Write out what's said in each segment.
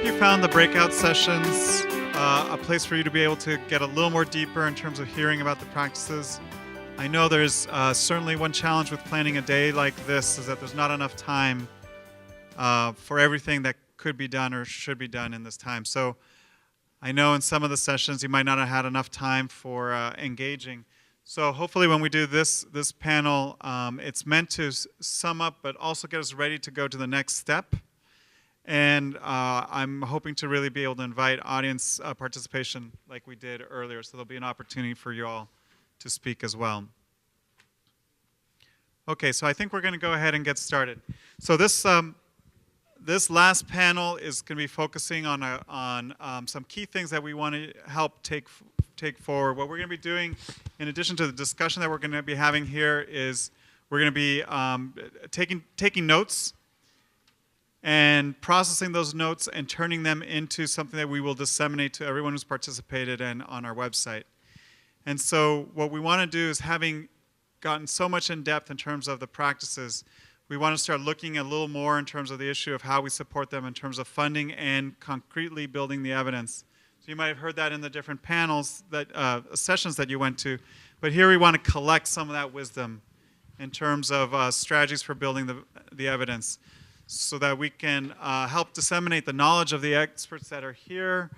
hope you found the breakout sessions a place for you to be able to get a little more deeper in terms of hearing about the practices. I know there's certainly one challenge with planning a day like this is that there's not enough time for everything that could be done or should be done in this time. So I know in some of the sessions you might not have had enough time for engaging. So hopefully when we do this panel, it's meant to sum up but also get us ready to go to the next step. And I'm hoping to really be able to invite audience participation like we did earlier. So there'll be an opportunity for you all to speak as well. Okay, so I think we're going to go ahead and get started. So this last panel is going to be focusing on some key things that we want to help take forward. What we're going to be doing, in addition to the discussion that we're going to be having here, is we're going to be taking notes and processing those notes and turning them into something that we will disseminate to everyone who's participated and on our website. And so what we want to do is, having gotten so much in depth in terms of the practices, we want to start looking a little more in terms of the issue of how we support them in terms of funding and concretely building the evidence. So you might have heard that in the different panels, sessions that you went to, but here we want to collect some of that wisdom in terms of strategies for building the evidence, so that we can help disseminate the knowledge of the experts that are here,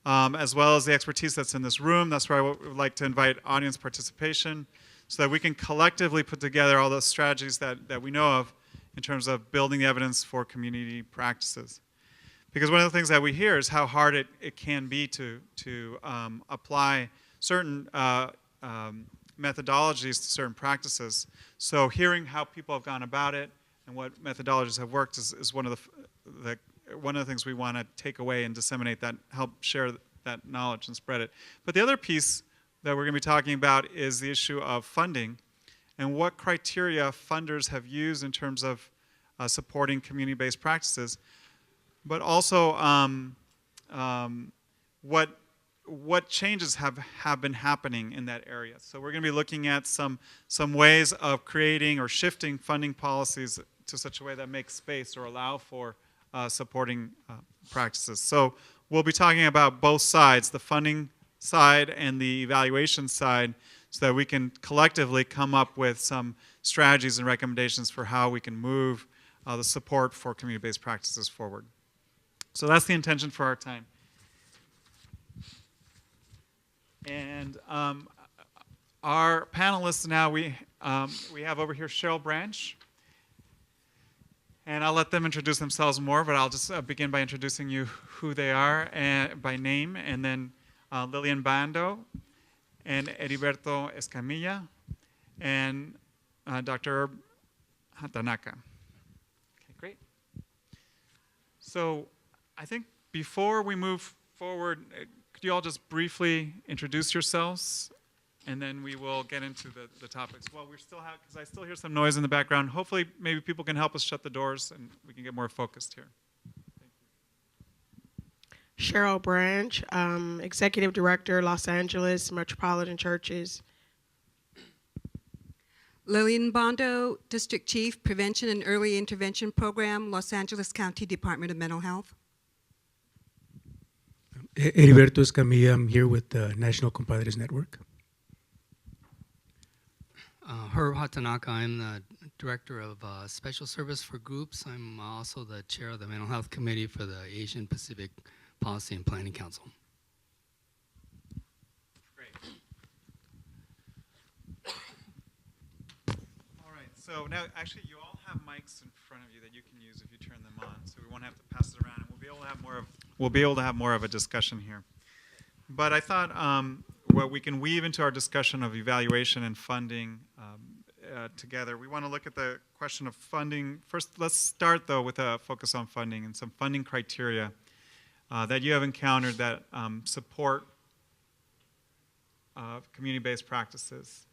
as well as the expertise that's in this room. That's why I would like to invite audience participation, so that we can collectively put together all those strategies that we know of in terms of building the evidence for community practices. Because one of the things that we hear is how hard it can be to apply certain methodologies to certain practices. So hearing how people have gone about it and what methodologies have worked is one of the things we want to take away and disseminate, that help share that knowledge and spread it. But the other piece that we're going to be talking about is the issue of funding and what criteria funders have used in terms of supporting community-based practices, but also what changes have been happening in that area. So we're going to be looking at some ways of creating or shifting funding policies to such a way that makes space or allow for supporting practices. So we'll be talking about both sides, the funding side and the evaluation side, so that we can collectively come up with some strategies and recommendations for how we can move the support for community-based practices forward. So that's the intention for our time. And our panelists now, we have over here Cheryl Branch. And I'll let them introduce themselves more, but I'll just begin by introducing you who they are by name, and then Lillian Bando, and Heriberto Escamilla, and Dr. Hatanaka. Okay, great. So I think before we move forward, could you all just briefly introduce yourselves? And then we will get into the topics. Well, we still have, because I still hear some noise in the background. Hopefully, maybe people can help us shut the doors and we can get more focused here. Thank you. Cheryl Branch, Executive Director, Los Angeles Metropolitan Churches. Lillian Bando, District Chief, Prevention and Early Intervention Program, Los Angeles County Department of Mental Health. Heriberto Escamilla, I'm here with the National Compadres Network. Hatanaka, I'm the Director of Special Service for Groups. I'm also the Chair of the Mental Health Committee for the Asian Pacific Policy and Planning Council. Great. All right, so now actually you all have mics in front of you that you can use if you turn them on, so we won't have to pass it around, and we'll be able to have more of a discussion here. But I thought what we can weave into our discussion of evaluation and funding together. We want to look at the question of funding. First, let's start, though, with a focus on funding and some funding criteria that you have encountered that support community-based practices,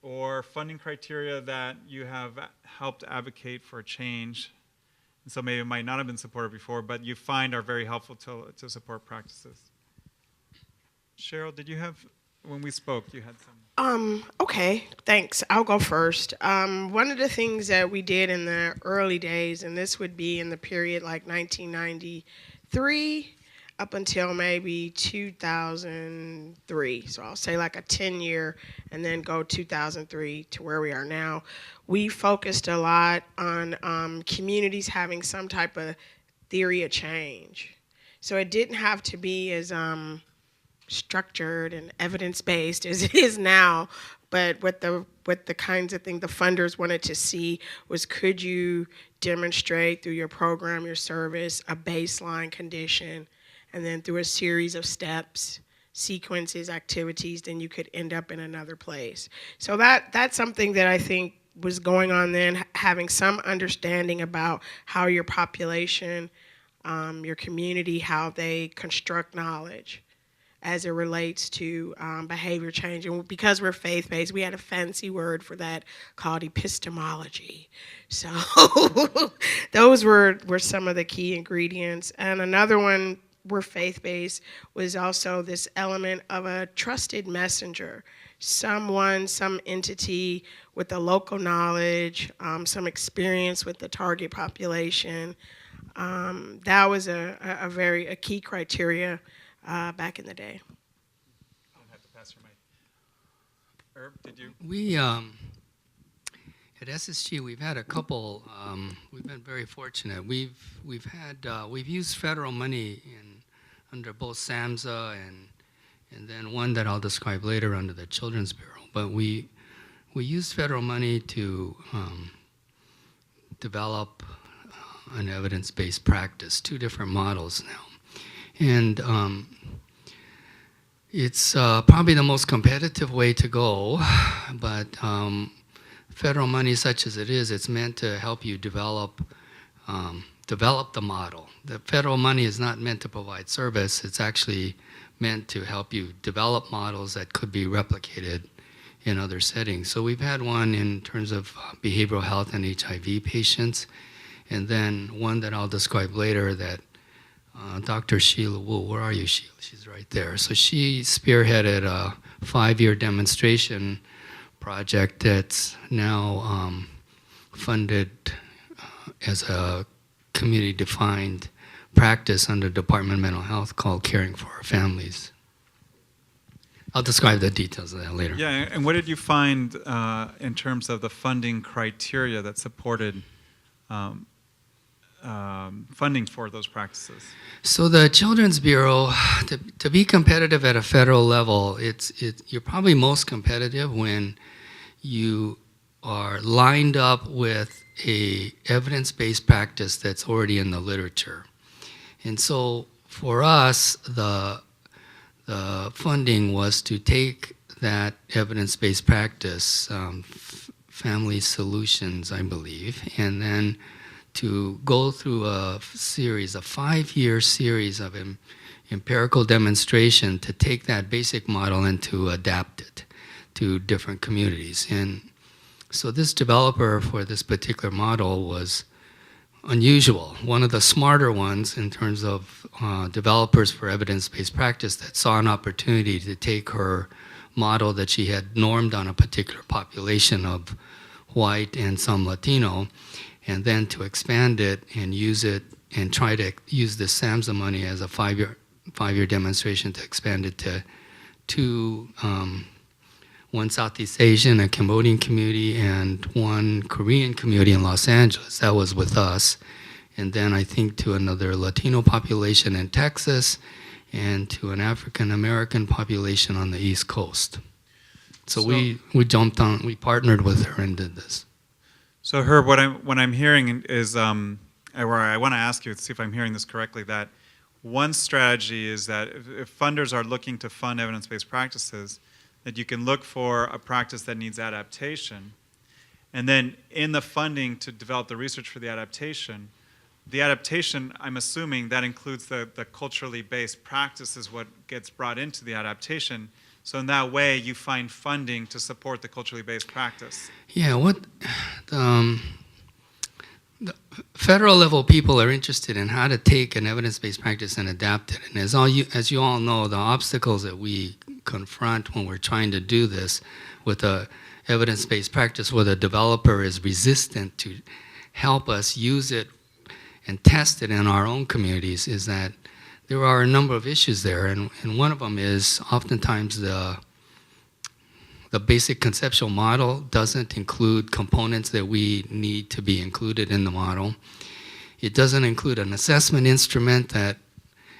or funding criteria that you have helped advocate for a change, and so maybe it might not have been supported before, but you find are very helpful to support practices. Cheryl, did you have, when we spoke, you had some? Okay, thanks. I'll go first. One of the things that we did in the early days, and this would be in the period like 1993 2003 up until maybe 2003. So I'll say like a 10-year and then go 2003 to where we are now. We focused a lot on communities having some type of theory of change. So it didn't have to be as structured and evidence-based as it is now, but what the kinds of things the funders wanted to see was, could you demonstrate through your program, your service, a baseline condition, and then through a series of steps, sequences, activities, then you could end up in another place. So that's something that I think was going on then, having some understanding about how your population, your community, how they construct knowledge as it relates to behavior change. And because we're faith-based, we had a fancy word for that called epistemology. So those were some of the key ingredients. And another one, we're faith-based, was also this element of a trusted messenger, someone, some entity with the local knowledge, some experience with the target population. That was a key criteria back in the day. I don't have to pass your mic. Herb, did you? We at SSG we've had a couple. We've been very fortunate. We've used federal money under both SAMHSA and then one that I'll describe later under the Children's Bureau. But we used federal money to develop an evidence-based practice, 2 different models now. And it's probably the most competitive way to go, but federal money such as it is, it's meant to help you develop the model. The federal money is not meant to provide service, it's actually meant to help you develop models that could be replicated in other settings. So we've had one in terms of behavioral health and HIV patients, and then one that I'll describe later that Dr. Sheila Wu, where are you, Sheila? She's right there. So she spearheaded a 5-year demonstration project that's now funded as a community-defined practice under Department of Mental Health called Caring for Our Families. I'll describe the details of that later. Yeah, and what did you find in terms of the funding criteria that supported funding for those practices? So the Children's Bureau, to be competitive at a federal level, you're probably most competitive when you are lined up with a evidence-based practice that's already in the literature. And so for us, the funding was to take that evidence-based practice, Family Solutions, I believe, and then to go through a 5-year series of empirical demonstration to take that basic model and to adapt it to different communities. And so this developer for this particular model was unusual, one of the smarter ones in terms of developers for evidence-based practice that saw an opportunity to take her model that she had normed on a particular population of white and some Latino, and then to expand it and use it and try to use the SAMHSA money as a 5-year demonstration to expand it to 2, one Southeast Asian, a Cambodian community, and 1 Korean community in Los Angeles. That was with us. And then I think to another Latino population in Texas and to an African American population on the East Coast. So we jumped on, we partnered with her and did this. So Herb, what I'm hearing is, or I want to ask you to see if I'm hearing this correctly, that one strategy is that if funders are looking to fund evidence-based practices, that you can look for a practice that needs adaptation, and then in the funding to develop the research for the adaptation, I'm assuming that includes the culturally based practice is what gets brought into the adaptation. So in that way, you find funding to support the culturally based practice. Yeah, the federal level people are interested in how to take an evidence-based practice and adapt it. And as you all know, the obstacles that we confront when we're trying to do this with a evidence-based practice where the developer is resistant to help us use it and test it in our own communities is that there are a number of issues there, and one of them is oftentimes the basic conceptual model doesn't include components that we need to be included in the model. It doesn't include an assessment instrument that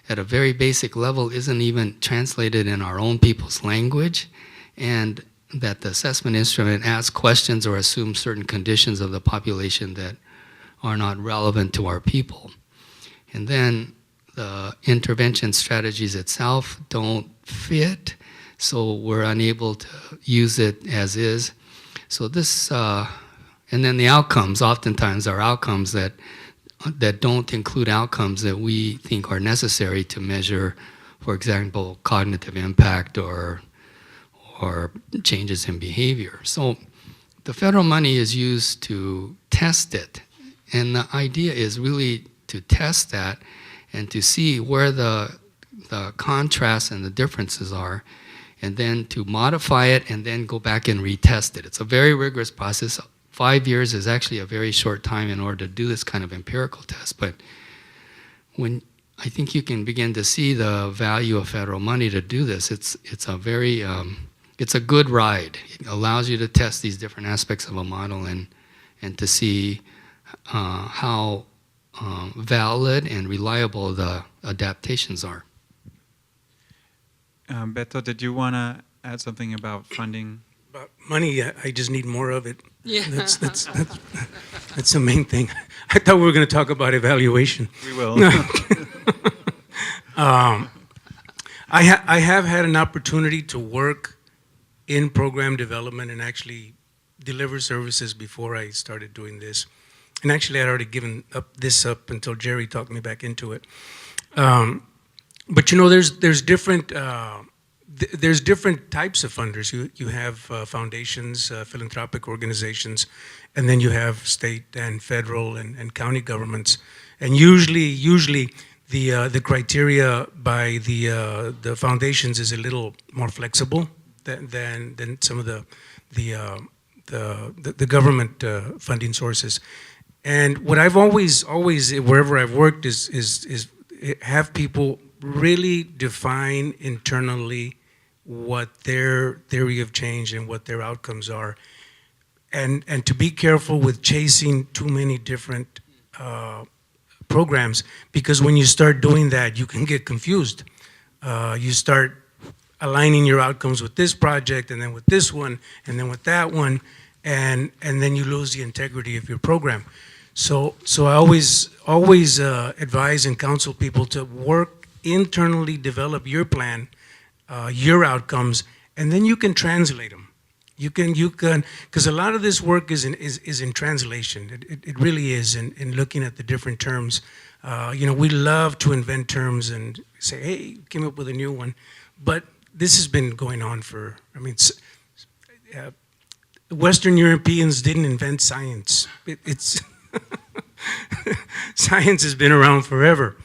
at a very basic level isn't even translated in our own people's language, and that the assessment instrument asks questions or assumes certain conditions of the population that are not relevant to our people. And then the intervention strategies itself don't fit, so we're unable to use it as is. So this, and then the outcomes oftentimes are outcomes that don't include outcomes that we think are necessary to measure, for example, cognitive impact or changes in behavior. So the federal money is used to test it, and the idea is really to test that and to see where the contrasts and the differences are, and then to modify it and then go back and retest it. It's a very rigorous process. 5 years is actually a very short time in order to do this kind of empirical test, but when I think you can begin to see the value of federal money to do this, it's a very it's a good ride. It allows you to test these different aspects of a model and to see how valid and reliable the adaptations are. Beto, did you want to add something about funding? About money, I just need more of it. Yeah. That's the main thing. I thought we were going to talk about evaluation. We will. I have had an opportunity to work in program development and actually deliver services before I started doing this. And actually, I'd already given this up until Jerry talked me back into it. But you know, there's different types of funders. You have foundations, philanthropic organizations, and then you have state and federal and county governments. And usually the criteria by the foundations is a little more flexible than some of the government funding sources. And what I've always wherever I've worked is have people really define internally what their theory of change and what their outcomes are, and to be careful with chasing too many different programs, because when you start doing that, you can get confused. You start aligning your outcomes with this project, and then with this one, and then with that one, and then you lose the integrity of your program. So I always advise and counsel people to work internally, develop your plan, your outcomes, and then you can translate them. You can, because a lot of this work is in translation. It really is in looking at the different terms. You know, we love to invent terms and say, hey, came up with a new one, but this has been going on for, I mean, Western Europeans didn't invent science. It's science has been around forever.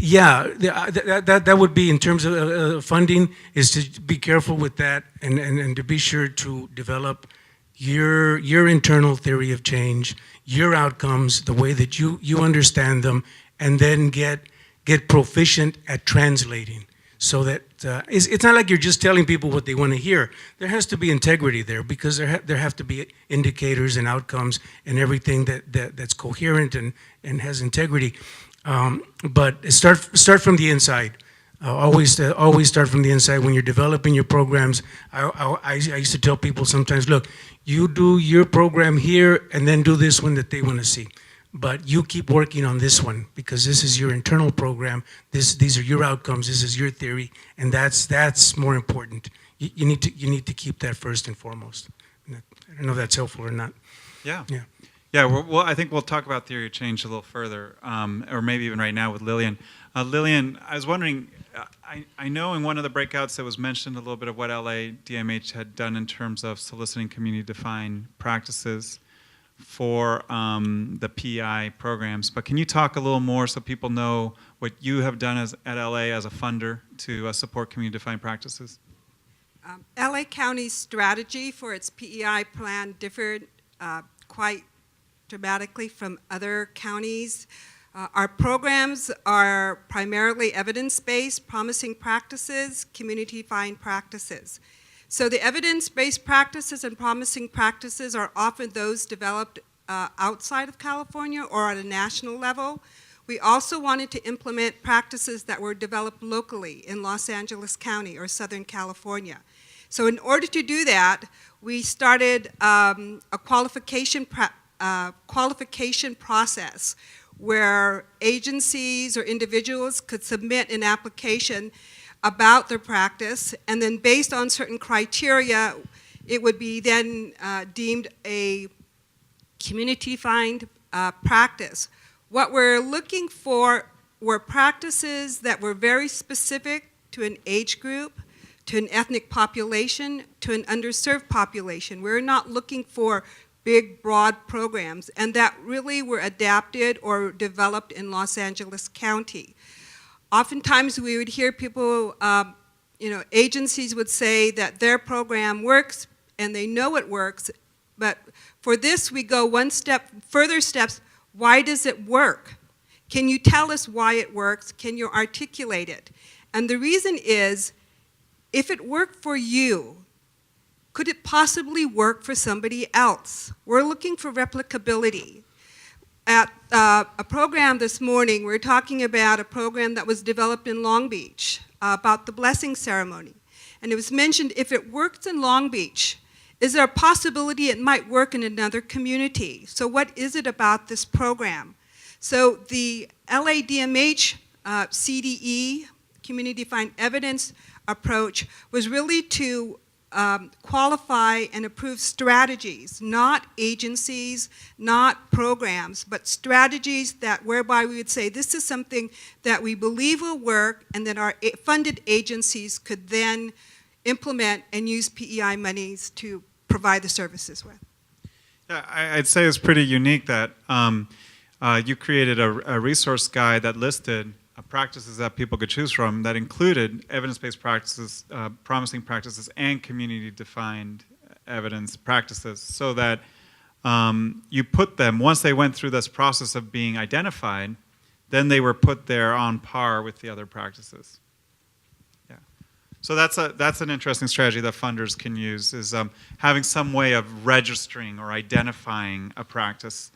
Yeah, that would be, in terms of funding, is to be careful with that and to be sure to develop your internal theory of change, your outcomes, the way that you understand them, and then get proficient at translating, so that it's not like you're just telling people what they want to hear. There has to be integrity there, because there have to be indicators and outcomes and everything that's coherent and has integrity. But start from the inside. Always start from the inside when you're developing your programs. I used to tell people sometimes, look, you do your program here and then do this one that they want to see. But you keep working on this one, because this is your internal program. These are your outcomes. This is your theory, and that's more important. You need to keep that first and foremost. I don't know if that's helpful or not. Yeah. Yeah. Yeah, well, I think we'll talk about theory of change a little further, or maybe even right now with Lillian. Lillian, I was wondering, I know in one of the breakouts it was mentioned a little bit of what LA DMH had done in terms of soliciting community-defined practices for the PI programs, but can you talk a little more so people know what you have done at LA as a funder to support community-defined practices? LA County's strategy for its PEI plan differed quite dramatically from other counties. Our programs are primarily evidence-based, promising practices, community-defined practices. So the evidence-based practices and promising practices are often those developed outside of California or at a national level. We also wanted to implement practices that were developed locally in Los Angeles County or Southern California. So in order to do that, we started a qualification process where agencies or individuals could submit an application about their practice, and then based on certain criteria, it would be then deemed a community-defined practice. What we're looking for were practices that were very specific to an age group, to an ethnic population, to an underserved population. We're not looking for big, broad programs, and that really were adapted or developed in Los Angeles County. Oftentimes we would hear people, agencies would say that their program works and they know it works, but for this we go one step, further steps. Why does it work? Can you tell us why it works? Can you articulate it? And the reason is, if it worked for you, could it possibly work for somebody else? We're looking for replicability. At a program this morning, we're talking about a program that was developed in Long Beach about the blessing ceremony. And it was mentioned, if it works in Long Beach, is there a possibility it might work in another community? So what is it about this program? So the LADMH CDE, Community Defined Evidence approach, was really to qualify and approve strategies, not agencies, not programs, but strategies that whereby we would say this is something that we believe will work, and that our funded agencies could then implement and use PEI monies to provide the services with. Yeah, I'd say it's pretty unique that you created a resource guide that listed practices that people could choose from that included evidence-based practices, promising practices, and community-defined evidence practices, so that you put them, once they went through this process of being identified, then they were put there on par with the other practices. Yeah. So that's an interesting strategy that funders can use, is having some way of registering or identifying a practice.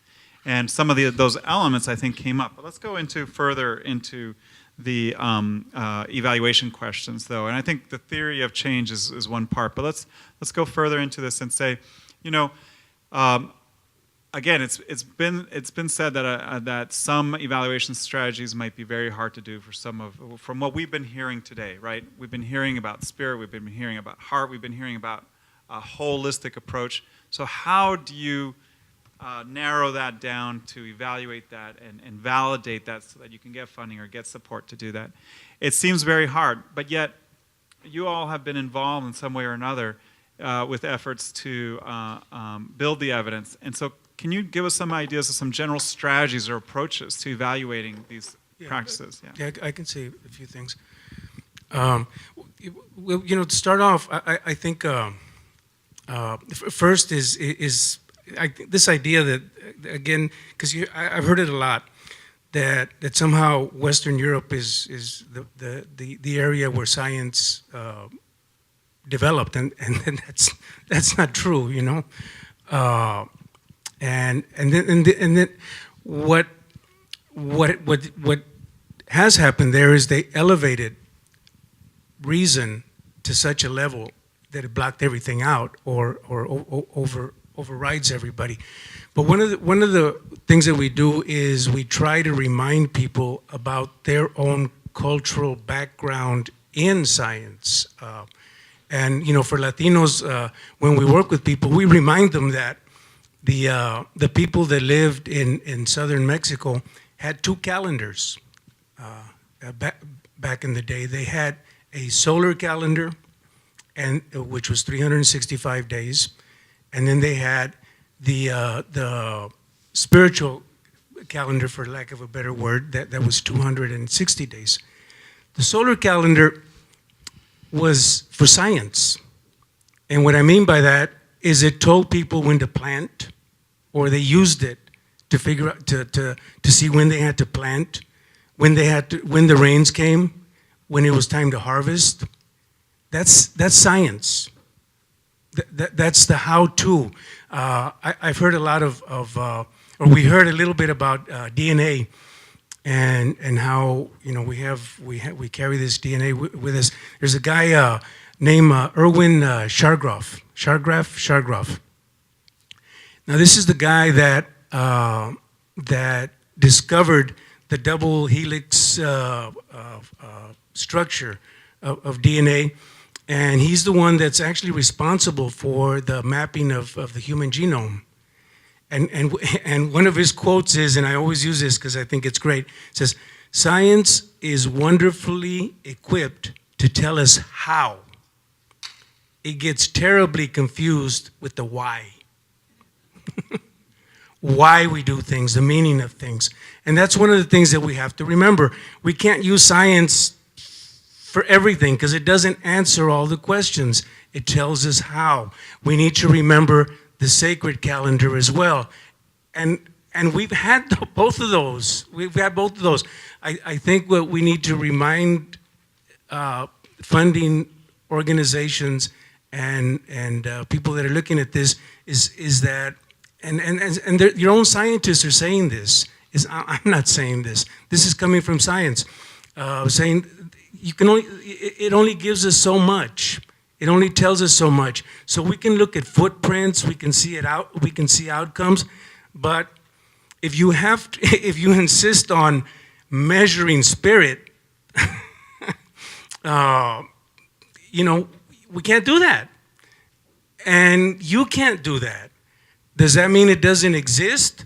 And some of those elements, I think, came up. But let's go further into the evaluation questions, though. And I think the theory of change is one part. But let's go further into this and say, again, it's been said that some evaluation strategies might be very hard to do from what we've been hearing today, right? We've been hearing about spirit, we've been hearing about heart, we've been hearing about a holistic approach. So how do you narrow that down to evaluate that and validate that so that you can get funding or get support to do that? It seems very hard, but yet you all have been involved in some way or another with efforts to build the evidence. And so can you give us some ideas of some general strategies or approaches to evaluating these practices? Yeah, I can say a few things. To start off, I think first is this idea that, again, because I've heard it a lot, that somehow Western Europe is the area where science developed, and that's not true, and then what has happened there is they elevated reason to such a level that it blocked everything out or overrides everybody. But one of the things that we do is we try to remind people about their own cultural background in science. And for Latinos, when we work with people, we remind them that the people that lived in southern Mexico had two calendars back in the day. They had a solar calendar, which was 365 days, and then they had the spiritual calendar, for lack of a better word, that was 260 days. The solar calendar was for science. And what I mean by that is it told people when to plant, or they used it to figure out, to see when they had to plant, when the rains came, when it was time to harvest. That's science. That's the how-to. I've heard a lot or we heard a little bit about DNA, and how we carry this DNA with us. There's a guy named Erwin Chargaff. Now this is the guy that discovered the double helix structure of DNA. And he's the one that's actually responsible for the mapping of the human genome. And one of his quotes is, and I always use this because I think it's great, it says, "Science is wonderfully equipped to tell us how. It gets terribly confused with the why." Why we do things, the meaning of things. And that's one of the things that we have to remember. We can't use science for everything because it doesn't answer all the questions. It tells us how. We need to remember the sacred calendar as well. And we've had both of those. I think what we need to remind funding organizations and people that are looking at this is that, and your own scientists are saying this, I'm not saying this. This is coming from science, saying it only gives us so much. It only tells us so much. So we can look at footprints, we can see outcomes, but if you insist on measuring spirit, we can't do that. And you can't do that. Does that mean it doesn't exist?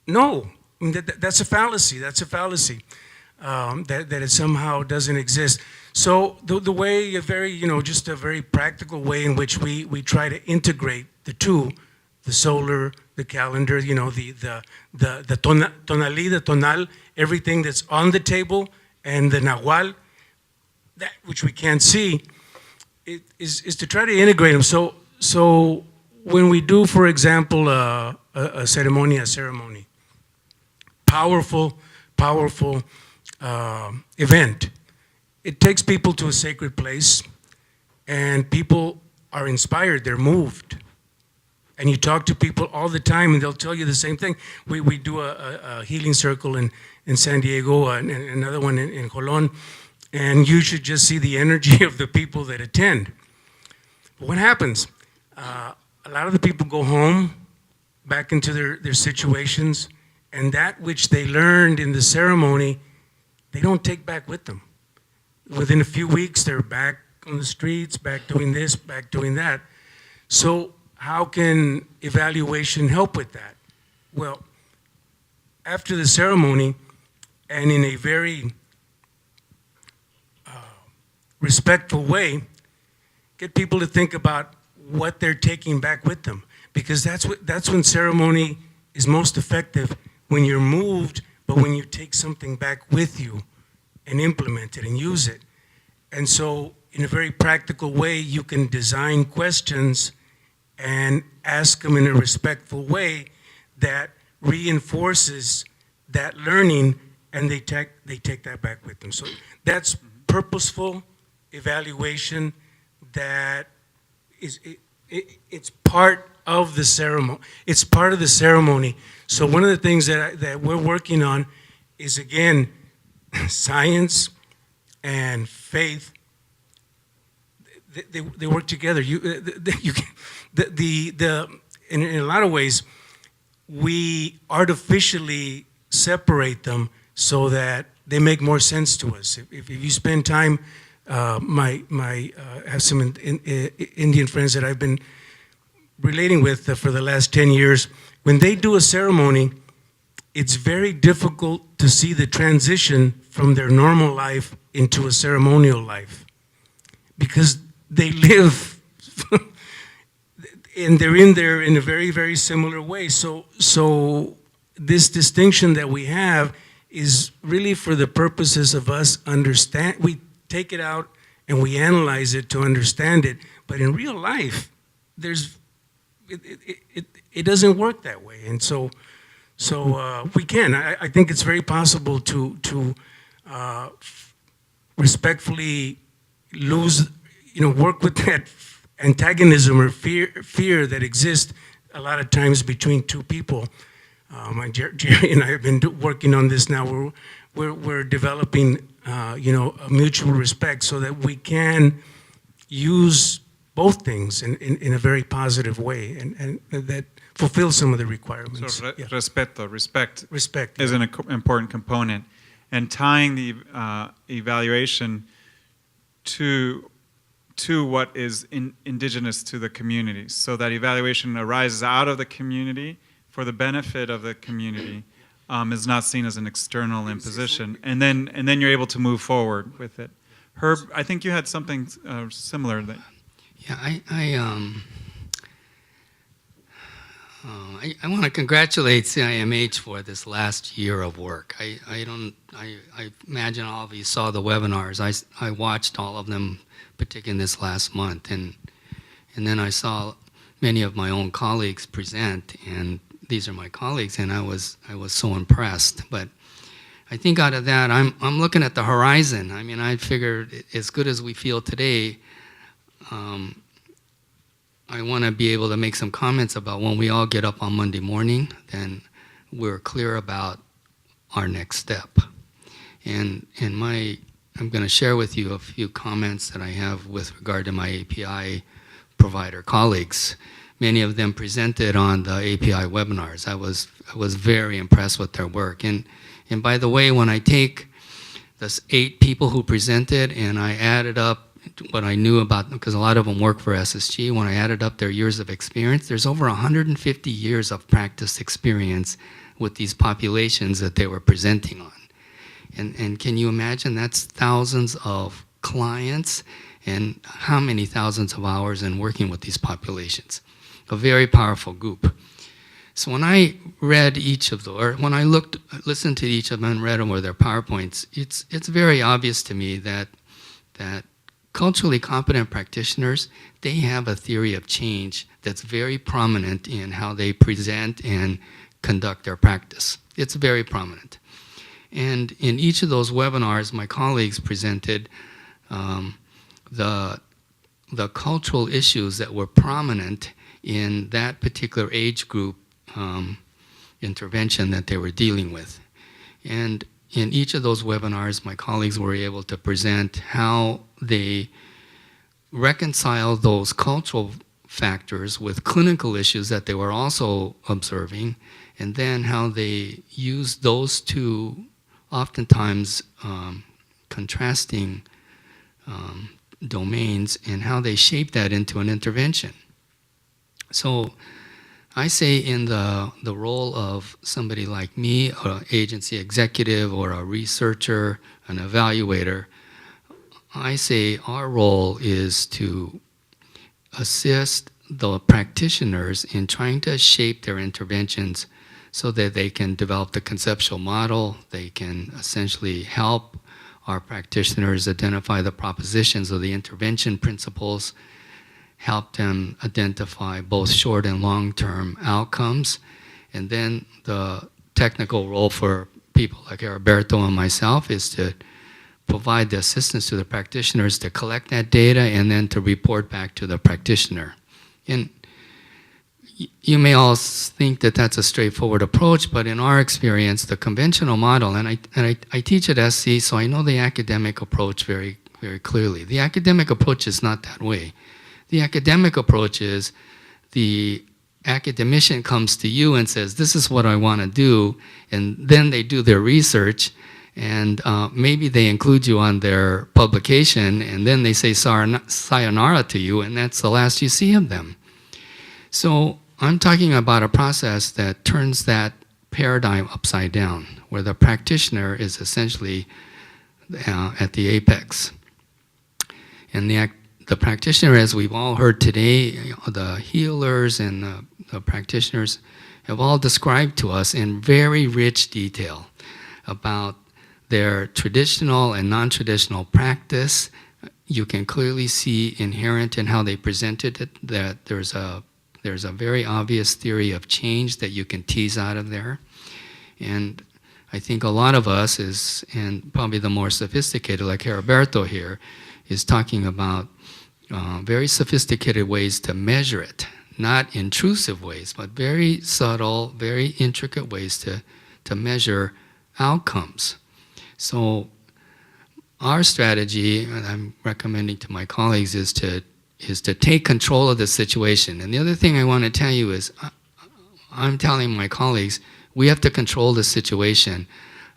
No. I mean, that's a fallacy. That's a fallacy. That it somehow doesn't exist. So the way, just a very practical way in which we try to integrate the two, the solar, the calendar, the tonal, everything that's on the table, and the nahual, that which we can't see, is to try to integrate them. So when we do, for example, a ceremony, powerful event. It takes people to a sacred place, and people are inspired, they're moved. And you talk to people all the time, and they'll tell you the same thing. We do a healing circle in San Diego, and another one in Colón, and you should just see the energy of the people that attend. But what happens? A lot of the people go home, back into their situations, and that which they learned in the ceremony, they don't take back with them. Within a few weeks, they're back on the streets, back doing this, back doing that. So how can evaluation help with that? Well, after the ceremony, and in a very respectful way, get people to think about what they're taking back with them. Because that's when ceremony is most effective, when you're moved, but when you take something back with you and implement it and use it. And so in a very practical way, you can design questions and ask them in a respectful way that reinforces that learning, and they take that back with them. So that's purposeful evaluation that it's part of the ceremony. It's part of the ceremony. So one of the things that we're working on is, again, science and faith. They work together. In a lot of ways, we artificially separate them so that they make more sense to us. If you spend time, I have some Indian friends that I've been relating with for the last 10 years. When they do a ceremony, it's very difficult to see the transition from their normal life into a ceremonial life, because they live and they're in there in a very, very similar way. So this distinction that we have is really for the purposes of us understand. We take it out and we analyze it to understand it, but in real life, it doesn't work that way. And so So we can. I think it's very possible to respectfully lose, work with that antagonism or fear that exists a lot of times between two people. Jerry and I have been working on this now. We're developing, a mutual respect so that we can use both things in a very positive way, and that fulfill some of the requirements. So Yeah. respect Respect. is an important component, and tying the evaluation to what is indigenous to the community, so that evaluation arises out of the community for the benefit of the community, is not seen as an external imposition, and then you're able to move forward with it. Herb, I think you had something similar. That Yeah, I want to congratulate CiMH for this last year of work. I imagine all of you saw the webinars. I watched all of them, particularly this last month, and then I saw many of my own colleagues present, and these are my colleagues, and I was so impressed. But I think out of that, I'm looking at the horizon. I mean, I figured as good as we feel today, I want to be able to make some comments about when we all get up on Monday morning, then we're clear about our next step. And I'm going to share with you a few comments that I have with regard to my API provider colleagues. Many of them presented on the API webinars. I was very impressed with their work. And by the way, when I take those 8 people who presented and I added up what I knew about, because a lot of them work for SSG, when I added up their years of experience, there's over 150 years of practice experience with these populations that they were presenting on. And can you imagine, that's thousands of clients and how many thousands of hours in working with these populations. A very powerful group. So when I read each of them, or when I listened to each of them and read over their PowerPoints, it's very obvious to me that culturally competent practitioners, they have a theory of change that's very prominent in how they present and conduct their practice. It's very prominent. And in each of those webinars, my colleagues presented the cultural issues that were prominent in that particular age group intervention that they were dealing with. And in each of those webinars, my colleagues were able to present how they reconcile those cultural factors with clinical issues that they were also observing, and then how they use those two oftentimes contrasting domains and how they shape that into an intervention. So I say in the role of somebody like me, an agency executive or a researcher, an evaluator, I say our role is to assist the practitioners in trying to shape their interventions so that they can develop the conceptual model, they can essentially help our practitioners identify the propositions of the intervention principles, help them identify both short and long-term outcomes, and then the technical role for people like Heriberto and myself is to provide the assistance to the practitioners to collect that data and then to report back to the practitioner. And you may all think that that's a straightforward approach, but in our experience, the conventional model, and I teach at SC, so I know the academic approach very, very clearly. The academic approach is not that way. The academic approach is the academician comes to you and says, this is what I want to do, and then they do their research, and maybe they include you on their publication, and then they say sayonara to you, and that's the last you see of them. So I'm talking about a process that turns that paradigm upside down, where the practitioner is essentially at the apex. And the practitioner, as we've all heard today, the healers and the practitioners have all described to us in very rich detail about their traditional and non-traditional practice. You can clearly see inherent in how they presented it that there's a There's a very obvious theory of change that you can tease out of there. And I think a lot of us is, and probably the more sophisticated, like Heriberto here, is talking about very sophisticated ways to measure it. Not intrusive ways, but very subtle, very intricate ways to measure outcomes. So our strategy, and I'm recommending to my colleagues, is to take control of the situation. And the other thing I want to tell you is, I'm telling my colleagues, we have to control the situation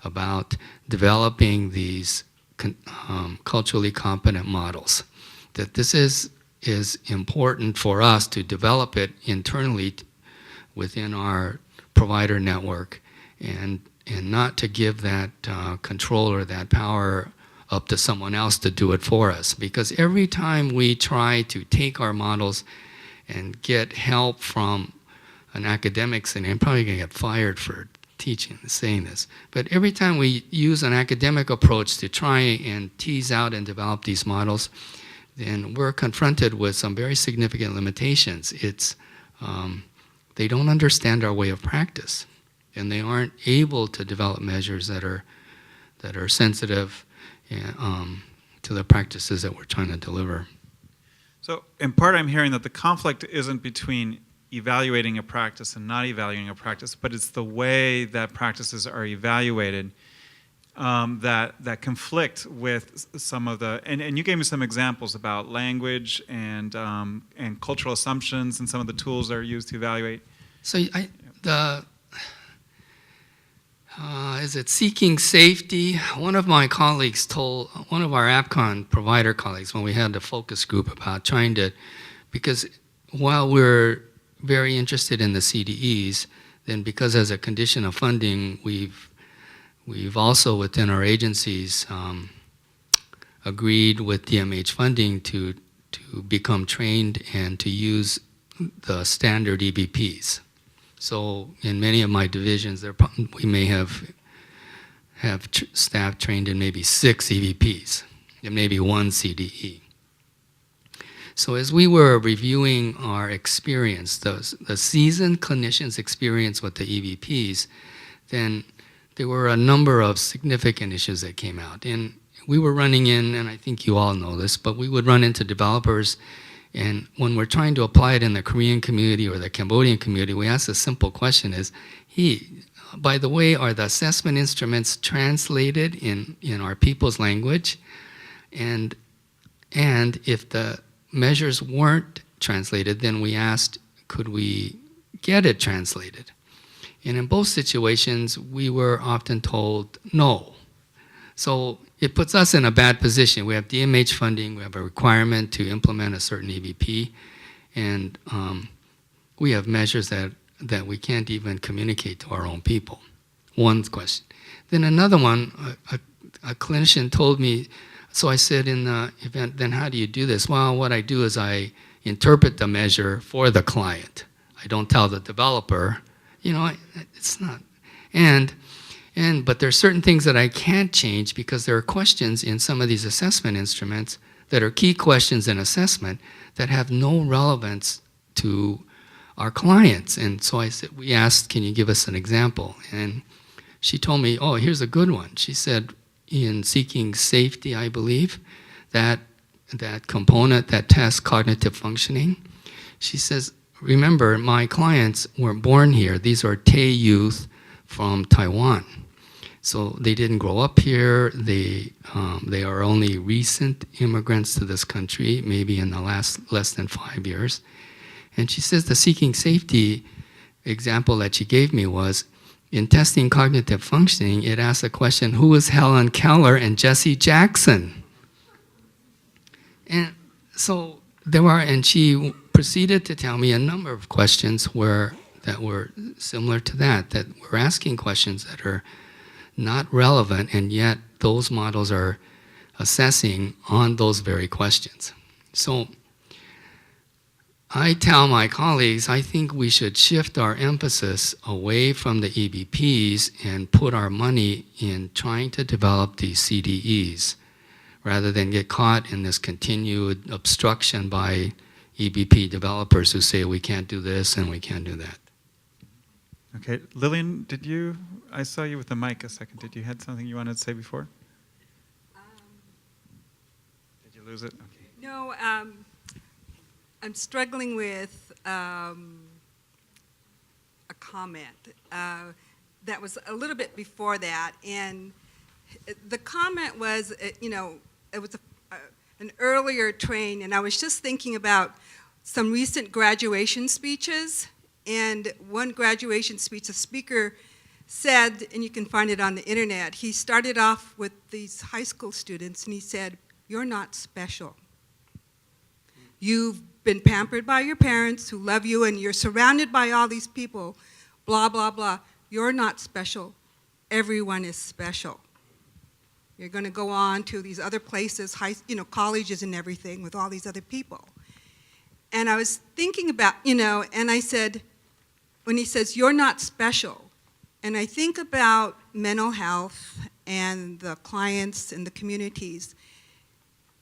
about developing these culturally competent models. That this is important for us to develop it internally within our provider network, and not to give that control or that power up to someone else to do it for us. Because every time we try to take our models and get help from an academic setting, I'm probably going to get fired for teaching and saying this, but every time we use an academic approach to try and tease out and develop these models, then we're confronted with some very significant limitations. It's, they don't understand our way of practice, and they aren't able to develop measures that are sensitive to the practices that we're trying to deliver. So in part I'm hearing that the conflict isn't between evaluating a practice and not evaluating a practice, but it's the way that practices are evaluated that conflict with some of the, and you gave me some examples about language and cultural assumptions and some of the tools that are used to evaluate. So is it seeking safety? One of my colleagues told, one of our AppCon provider colleagues, when we had the focus group about trying to, because while we're very interested in the CDEs, then because as a condition of funding, we've also within our agencies agreed with CiMH funding to become trained and to use the standard EVPs. So in many of my divisions, we may have staff trained in maybe 6 EVPs and maybe 1 CDE. So as we were reviewing our experience, the seasoned clinicians' experience with the EVPs, then there were a number of significant issues that came out. And we were running in, and I think you all know this, but we would run into developers, and when we're trying to apply it in the Korean community or the Cambodian community, we ask a simple question is, hey, by the way, are the assessment instruments translated in our people's language? And if the measures weren't translated, then we asked, could we get it translated? And in both situations, we were often told no. So it puts us in a bad position. We have CiMH funding, we have a requirement to implement a certain EVP, and we have measures that we can't even communicate to our own people. One question. Then another one, a clinician told me, so I said in the event, then how do you do this? Well, what I do is I interpret the measure for the client. I don't tell the developer, you know, it's not. But there are certain things that I can't change because there are questions in some of these assessment instruments that are key questions in assessment that have no relevance to our clients. And so I said, we asked, can you give us an example? And she told me, oh, here's a good one. She said, in seeking safety, I believe, that component that tests cognitive functioning, she says, remember, my clients weren't born here. These are Tay youth from Taiwan. So they didn't grow up here. They are only recent immigrants to this country, maybe in the last less than 5 years. And she says the seeking safety example that she gave me was, in testing cognitive functioning, it asked the question, who is Helen Keller and Jesse Jackson? And so there were, and she proceeded to tell me a number of questions that were similar to that we're asking questions that are not relevant, and yet those models are assessing on those very questions. So I tell my colleagues, I think we should shift our emphasis away from the EVPs and put our money in trying to develop these CDEs rather than get caught in this continued obstruction by EBP developers who say we can't do this and we can't do that. Okay, Lillian, I saw you with the mic a second. Did you had something you wanted to say before? Did you lose it? Okay. No, I'm struggling with a comment that was a little bit before that, and the comment was, it was an earlier train, and I was just thinking about some recent graduation speeches, and one graduation speech, the speaker said, and you can find it on the internet, he started off with these high school students, and he said, "You're not special. You've been pampered by your parents who love you, and you're surrounded by all these people, blah, blah, blah. You're not special. Everyone is special. You're going to go on to these other places, colleges and everything with all these other people." And I was thinking about, and I said, when he says, "You're not special," and I think about mental health and the clients and the communities,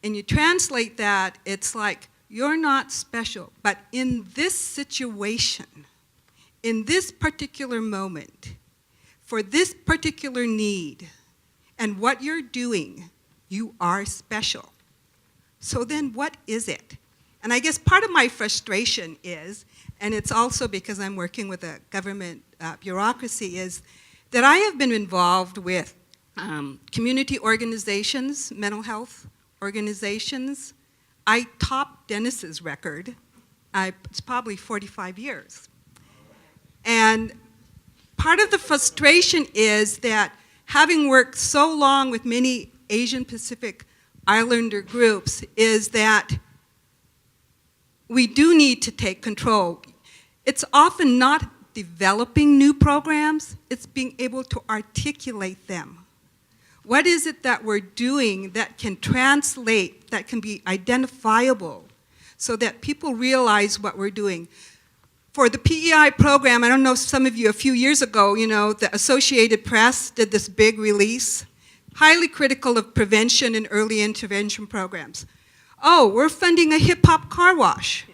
and you translate that, it's like, you're not special, but in this situation, in this particular moment, for this particular need, and what you're doing, you are special. So then what is it? And I guess part of my frustration is, and it's also because I'm working with a government bureaucracy, is that I have been involved with community organizations, mental health organizations. I topped Dennis's record. It's probably 45 years. And part of the frustration is that having worked so long with many Asian Pacific Islander groups is that we do need to take control. It's often not developing new programs, it's being able to articulate them. What is it that we're doing that can translate, that can be identifiable, so that people realize what we're doing? For the PEI program, I don't know, some of you, a few years ago, the Associated Press did this big release, highly critical of prevention and early intervention programs. Oh, we're funding a hip-hop car wash.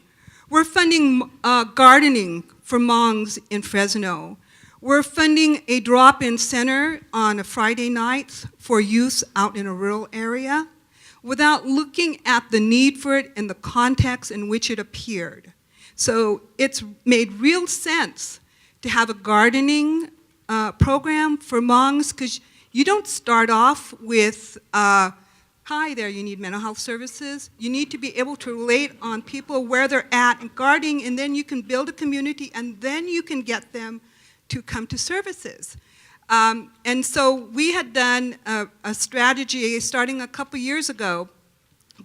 We're funding gardening for Hmongs in Fresno. We're funding a drop-in center on a Friday night for youth out in a rural area without looking at the need for it and the context in which it appeared. So it's made real sense to have a gardening program for Hmongs, because you don't start off with, hi there, you need mental health services. You need to be able to relate on people where they're at and gardening, and then you can build a community, and then you can get them to come to services. And so we had done a strategy starting a couple years ago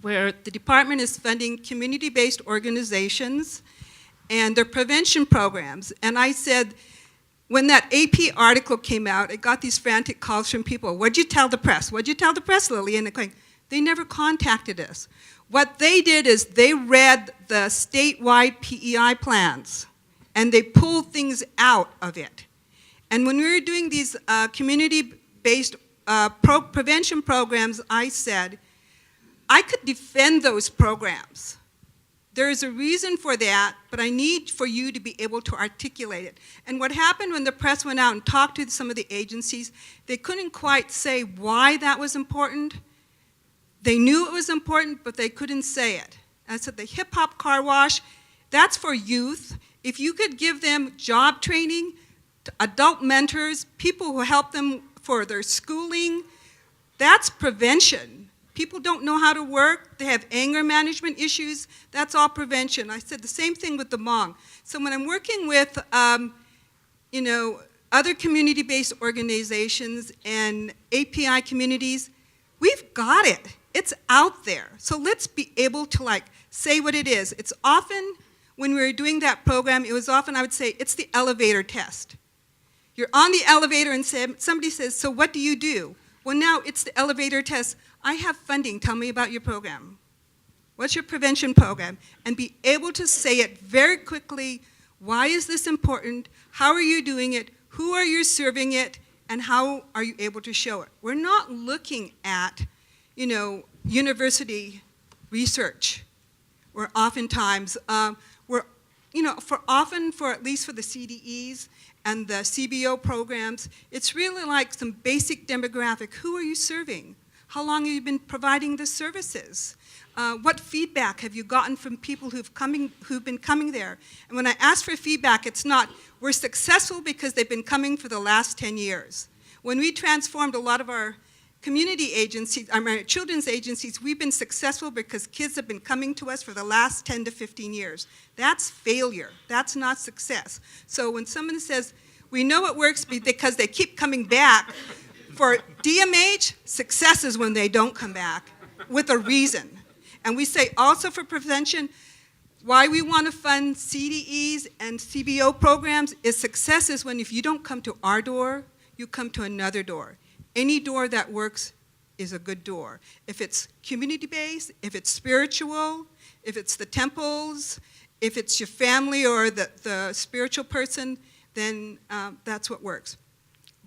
where the department is funding community-based organizations and their prevention programs. And I said, when that AP article came out, I got these frantic calls from people. What'd you tell the press? What'd you tell the press, Lillian? And going, they never contacted us. What they did is they read the statewide PEI plans, and they pulled things out of it. And when we were doing these community-based prevention programs, I said, I could defend those programs. There is a reason for that, but I need for you to be able to articulate it. And what happened when the press went out and talked to some of the agencies, they couldn't quite say why that was important. They knew it was important, but they couldn't say it. I said, the hip-hop car wash, that's for youth. If you could give them job training, adult mentors, people who help them for their schooling, that's prevention. People don't know how to work, they have anger management issues, that's all prevention. I said the same thing with the Hmong. So when I'm working with, other community-based organizations and API communities, we've got it. It's out there. So let's be able to say what it is. It's often, when we were doing that program, it was often, I would say, it's the elevator test. You're on the elevator and somebody says, so what do you do? Well, now it's the elevator test. I have funding, tell me about your program. What's your prevention program? And be able to say it very quickly. Why is this important? How are you doing it? Who are you serving it? And how are you able to show it? We're not looking at, university research. where oftentimes, for at least for the CDEs and the CBO programs, it's really like some basic demographic. Who are you serving? How long have you been providing the services? What feedback have you gotten from people who've been coming there? And when I ask for feedback, it's not, we're successful because they've been coming for the last 10 years. When we transformed a lot of our community agencies, our children's agencies, we've been successful because kids have been coming to us for the last 10 to 15 years. That's failure. That's not success. So when someone says, we know it works because they keep coming back, for DMH, success is when they don't come back with a reason. And we say also for prevention, why we want to fund CDEs and CBO programs is success is when if you don't come to our door, you come to another door. Any door that works is a good door. If it's community-based, if it's spiritual, if it's the temples, if it's your family or the spiritual person, then that's what works.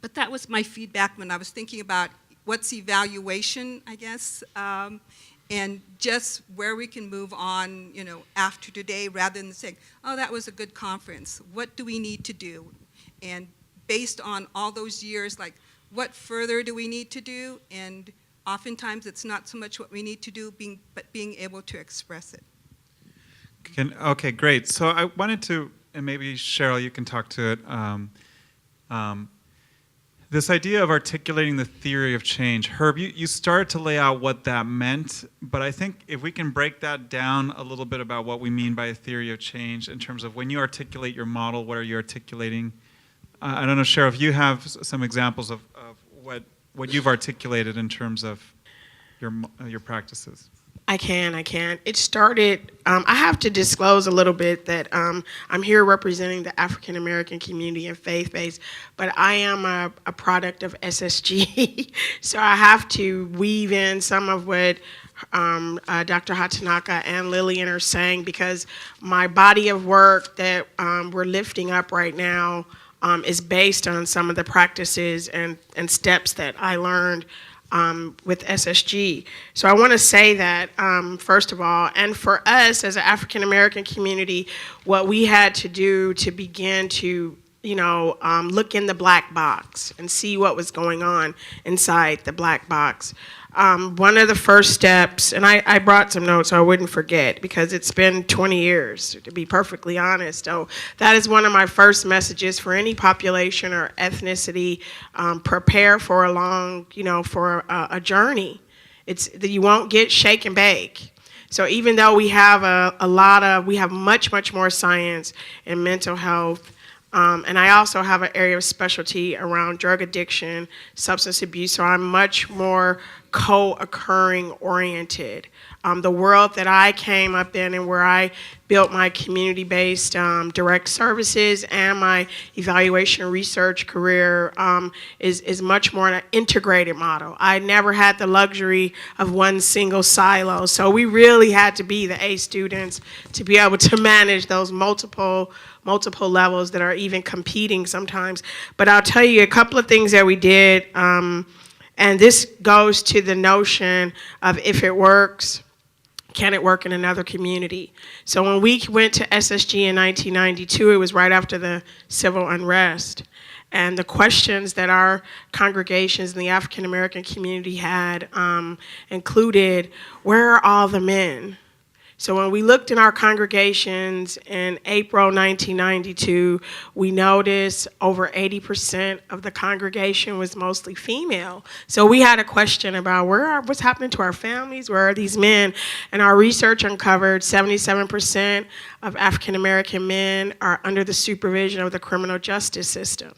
But that was my feedback when I was thinking about what's evaluation, I guess, and just where we can move on, after today, rather than saying, oh, that was a good conference. What do we need to do? And based on all those years, like, what further do we need to do? And oftentimes, it's not so much what we need to do, but being able to express it. Okay, great. So I wanted to, and maybe Cheryl, you can talk to it. This idea of articulating the theory of change. Herb, you started to lay out what that meant, but I think if we can break that down a little bit about what we mean by a theory of change in terms of when you articulate your model, what are you articulating? I don't know, Cheryl, if you have some examples of what you've articulated in terms of your practices. I can. It started, I have to disclose a little bit that I'm here representing the African American community and faith-based, but I am a product of SSG, so I have to weave in some of what Dr. Hatanaka and Lillian are saying, because my body of work that we're lifting up right now is based on some of the practices and steps that I learned with SSG. So I want to say that, first of all, and for us as an African American community, what we had to do to begin to, look in the black box and see what was going on inside the black box. One of the first steps, and I brought some notes so I wouldn't forget, because it's been 20 years, to be perfectly honest. So that is one of my first messages for any population or ethnicity. Prepare for a long, for a journey. It's that you won't get shake and bake. So even though we have we have much more science in mental health, and I also have an area of specialty around drug addiction, substance abuse, so I'm much more co-occurring oriented. The world that I came up in and where I built my community-based direct services and my evaluation research career is much more an integrated model. I never had the luxury of one single silo, so we really had to be the A students to be able to manage those multiple levels that are even competing sometimes. But I'll tell you a couple of things that we did, and this goes to the notion of if it works, can it work in another community? So when we went to SSG in 1992, it was right after the civil unrest. And the questions that our congregations in the African American community had included, where are all the men? So when we looked in our congregations in April 1992, we noticed over 80% of the congregation was mostly female. So we had a question about what's happening to our families, where are these men? And our research uncovered 77% of African American men are under the supervision of the criminal justice system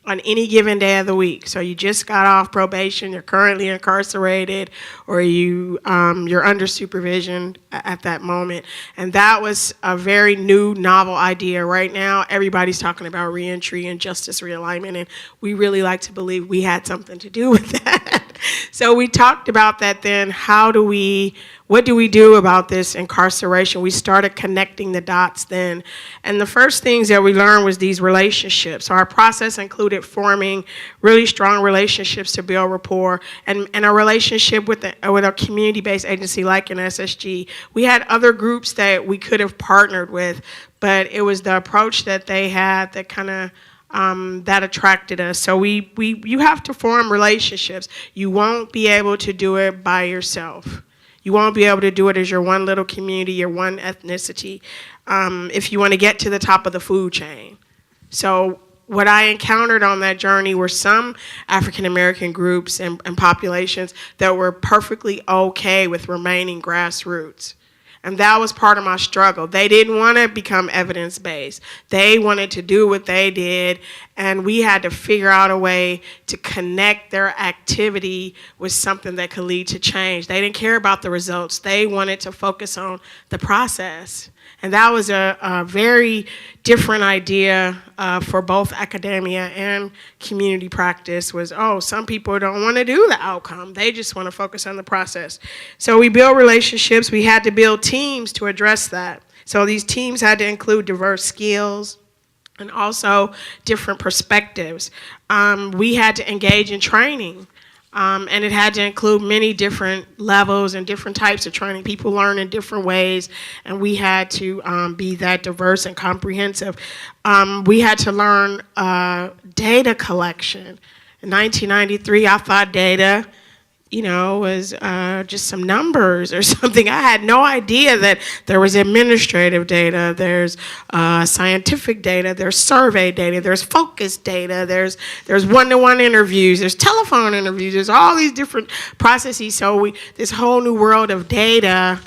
on any given day of the week. So you just got off probation, you're currently incarcerated, or you're under supervision at that moment. And that was a very new, novel idea. Right now, everybody's talking about reentry and justice realignment, and we really like to believe we had something to do with that. So we talked about that then. What do we do about this incarceration? We started connecting the dots then. And the first things that we learned was these relationships. So our process included forming really strong relationships to build rapport, and a relationship with a community-based agency like an SSG. We had other groups that we could have partnered with, but it was the approach that they had that kind of that attracted us. So you have to form relationships. You won't be able to do it by yourself. You won't be able to do it as your one little community, your one ethnicity, if you want to get to the top of the food chain. So what I encountered on that journey were some African American groups and populations that were perfectly okay with remaining grassroots. And that was part of my struggle. They didn't want to become evidence-based. They wanted to do what they did, and we had to figure out a way to connect their activity with something that could lead to change. They didn't care about the results. They wanted to focus on the process. And that was a very different idea for both academia and community practice was, some people don't want to do the outcome. They just want to focus on the process. So we built relationships. We had to build teams to address that. So these teams had to include diverse skills and also different perspectives. We had to engage in training. And it had to include many different levels and different types of training. People learn in different ways, and we had to be that diverse and comprehensive. We had to learn data collection. In 1993, I thought data, was just some numbers or something. I had no idea that there was administrative data, there's scientific data, there's survey data, there's focus data, there's one-to-one interviews, there's telephone interviews, there's all these different processes. So this whole new world of data,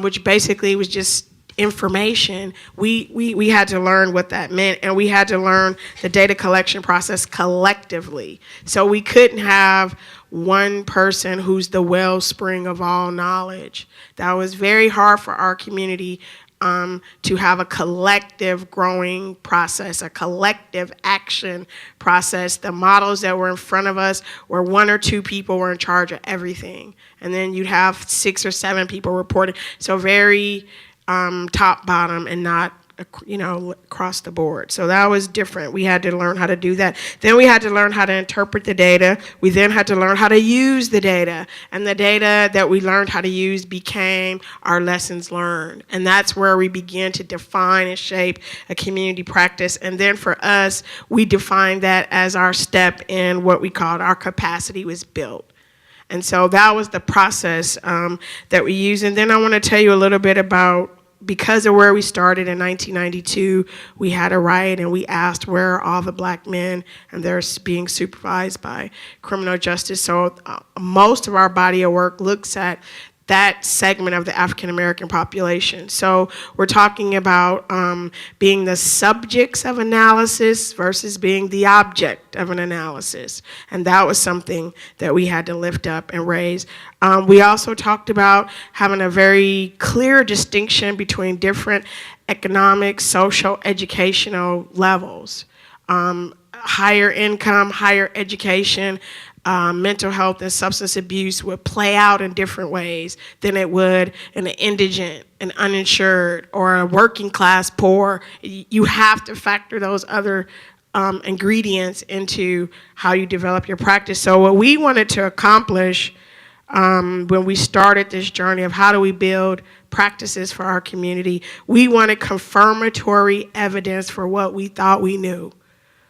which basically was just information, we had to learn what that meant, and we had to learn the data collection process collectively. So we couldn't have one person who's the wellspring of all knowledge. That was very hard for our community to have a collective growing process, a collective action process. The models that were in front of us were one or two people were in charge of everything. And then you'd have 6 or 7 people reporting. So very top, bottom, and not across the board. So that was different. We had to learn how to do that. Then we had to learn how to interpret the data. We then had to learn how to use the data. And the data that we learned how to use became our lessons learned. And that's where we began to define and shape a community practice. And then for us, we defined that as our step in what we called our capacity was built. And so that was the process that we used. And then I want to tell you a little bit about, because of where we started in 1992, we had a riot and we asked where are all the black men, and they're being supervised by criminal justice. So most of our body of work looks at that segment of the African American population. So we're talking about being the subjects of analysis versus being the object of an analysis. And that was something that we had to lift up and raise. We also talked about having a very clear distinction between different economic, social, educational levels. Higher income, higher education, mental health and substance abuse would play out in different ways than it would in an indigent, an uninsured, or a working class poor. You have to factor those other ingredients into how you develop your practice. So what we wanted to accomplish when we started this journey of how do we build practices for our community, we wanted confirmatory evidence for what we thought we knew.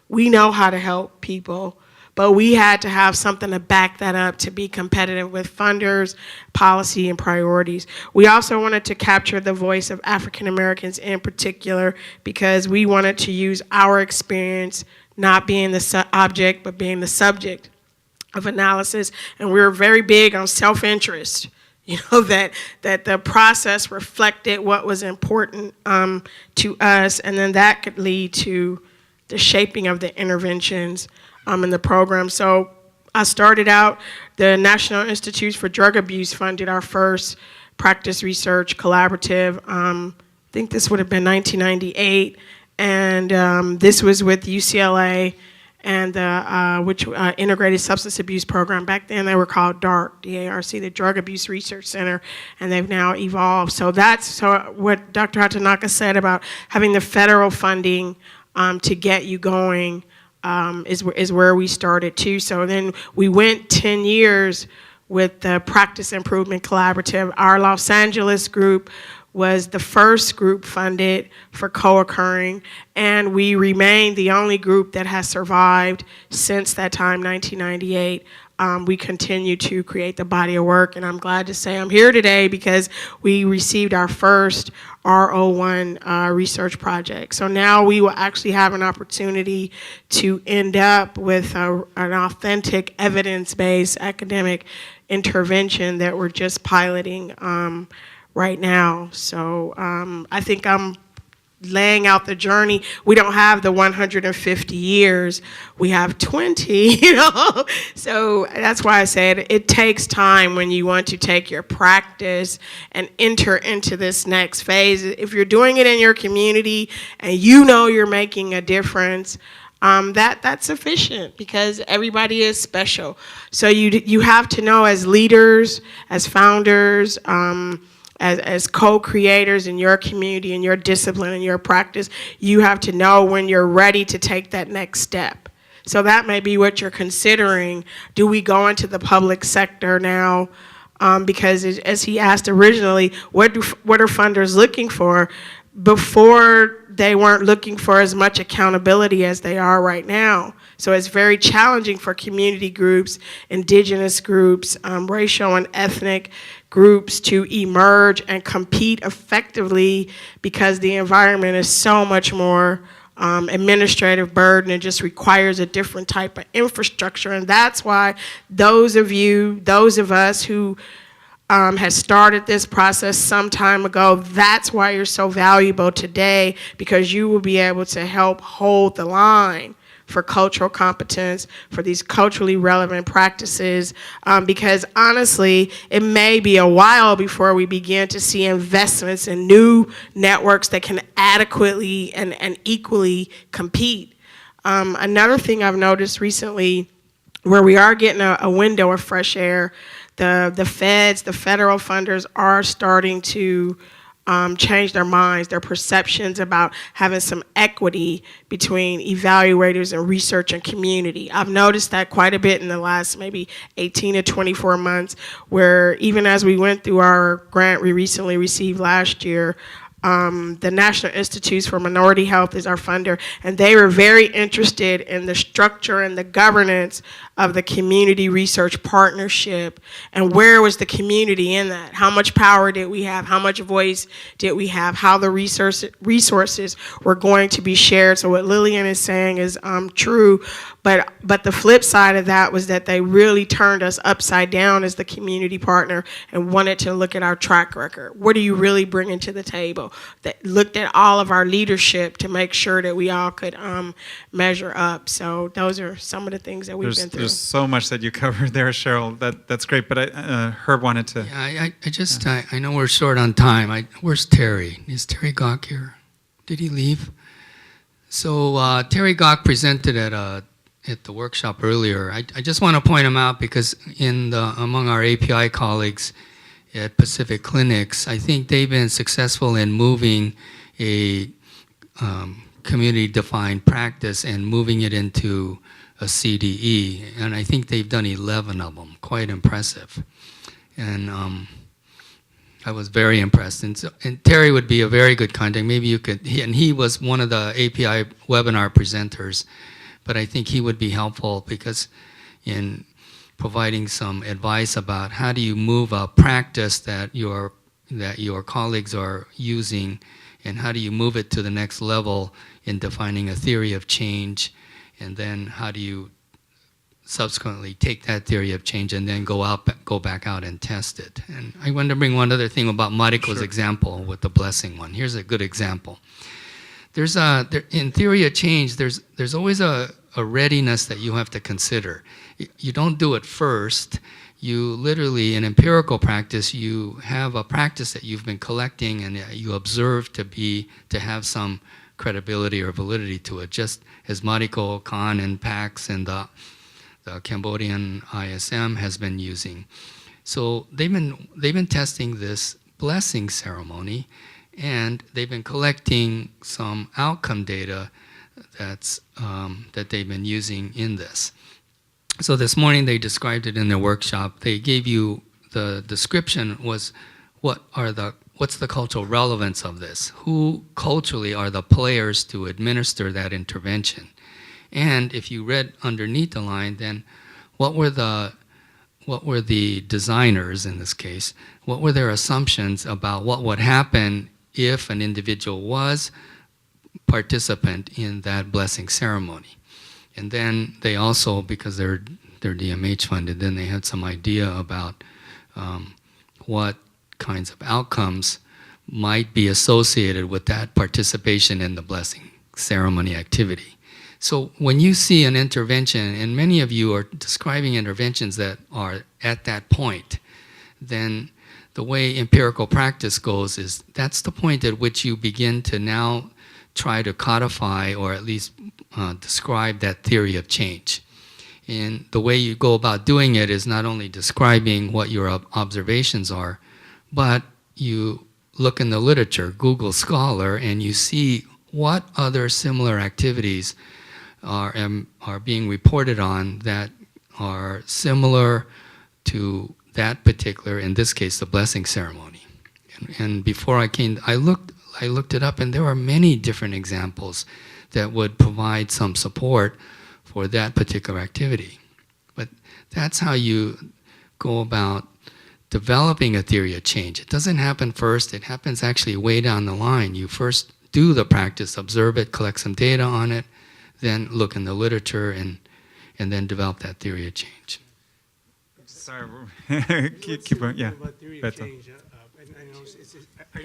We know how to help people, but we had to have something to back that up to be competitive with funders, policy, and priorities. We also wanted to capture the voice of African Americans in particular, because we wanted to use our experience not being the object, but being the subject of analysis. And we were very big on self-interest, that the process reflected what was important to us, and then that could lead to the shaping of the interventions in the program. So I started out, the National Institutes for Drug Abuse funded our first practice research collaborative. I think this would have been 1998. And this was with UCLA and the Integrated Substance Abuse Program. Back then they were called DARC, D-A-R-C, the Drug Abuse Research Center, and they've now evolved. So that's what Dr. Hatanaka said about having the federal funding to get you going is where we started too. So then we went 10 years with the Practice Improvement Collaborative. Our Los Angeles group was the first group funded for co-occurring, and we remain the only group that has survived since that time, 1998. We continue to create the body of work, and I'm glad to say I'm here today because we received our first R01 research project. So now we will actually have an opportunity to end up with an authentic evidence-based academic intervention that we're just piloting right now. So I think I'm laying out the journey. We don't have the 150 years, we have 20, you know? So that's why I said it takes time when you want to take your practice and enter into this next phase. If you're doing it in your community and you know you're making a difference, that's sufficient because everybody is special. So you have to know as leaders, as founders, as co-creators in your community, in your discipline, in your practice, you have to know when you're ready to take that next step. So that may be what you're considering. Do we go into the public sector now? Because as he asked originally, what are funders looking for? Before, they weren't looking for as much accountability as they are right now. So it's very challenging for community groups, indigenous groups, racial and ethnic groups to emerge and compete effectively because the environment is so much more administrative burden and just requires a different type of infrastructure. And that's why those of us who has started this process some time ago, that's why you're so valuable today, because you will be able to help hold the line for cultural competence, for these culturally relevant practices, because honestly, it may be a while before we begin to see investments in new networks that can adequately and equally compete. Another thing I've noticed recently, where we are getting a window of fresh air, the feds, the federal funders are starting to change their minds, their perceptions about having some equity between evaluators and research and community. I've noticed that quite a bit in the last maybe 18 to 24 months, where even as we went through our grant we recently received last year, the National Institutes for Minority Health is our funder, and they were very interested in the structure and the governance of the community research partnership, and where was the community in that? How much power did we have? How much voice did we have? How the resources were going to be shared? So what Lillian is saying is true, but the flip side of that was that they really turned us upside down as the community partner and wanted to look at our track record. What are you really bringing to the table? That looked at all of our leadership to make sure that we all could measure up. So those are some of the things that we've been through. There's so much that you covered there, Cheryl. That's great. But Herb wanted to. Yeah, I know we're short on time. Where's Terry? Is Terry Gok here? Did he leave? So Terry Gok presented at the workshop earlier. I just want to point him out because among our API colleagues at Pacific Clinics, I think they've been successful in moving a community-defined practice and moving it into a CDE, and I think they've done 11 of them. Quite impressive. And I was very impressed. And Terry would be a very good contact. Maybe you could, he was one of the API webinar presenters, but I think he would be helpful because in providing some advice about how do you move a practice that your colleagues are using, and how do you move it to the next level in defining a theory of change, and then how do you subsequently take that theory of change and then go back out and test it. And I want to bring one other thing about Mariscal's example with the blessing one. Here's a good example. In theory of change, there's always a readiness that you have to consider. You don't do it first. You literally, in empirical practice, you have a practice that you've been collecting and you observe to have some credibility or validity to it, just as Mariscal, Khan, and Pax and the Cambodian ISM has been using. So they've been testing this blessing ceremony, and they've been collecting some outcome data that they've been using in this. So this morning they described it in their workshop. They gave you the description was what's the cultural relevance of this? Who culturally are the players to administer that intervention? And if you read underneath the line, then what were the designers in this case? What were their assumptions about what would happen if an individual was participant in that blessing ceremony? And then they also, because they're DMH funded, then they had some idea about what kinds of outcomes might be associated with that participation in the blessing ceremony activity. So when you see an intervention, and many of you are describing interventions that are at that point, then the way empirical practice goes is that's the point at which you begin to now try to codify or at least describe that theory of change. And the way you go about doing it is not only describing what your observations are, but you look in the literature, Google Scholar, and you see what other similar activities are being reported on that are similar to that particular, in this case, the blessing ceremony. And before I came, I looked it up, and there are many different examples that would provide some support for that particular activity. But that's how you go about developing a theory of change. It doesn't happen first, it happens actually way down the line. You first do the practice, observe it, collect some data on it, then look in the literature and then develop that theory of change. Sorry, keep going. Yeah.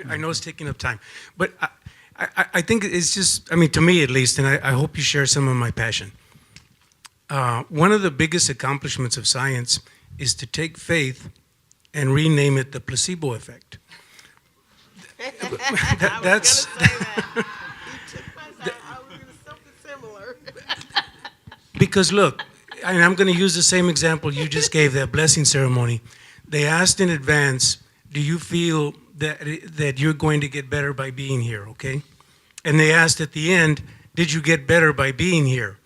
I know it's taking up time, but I think it's just, I mean, to me at least, and I hope you share some of my passion. One of the biggest accomplishments of science is to take faith and rename it the placebo effect. That's. Because look, and I'm going to use the same example you just gave, that blessing ceremony. They asked in advance, do you feel that you're going to get better by being here, okay? And they asked at the end, did you get better by being here?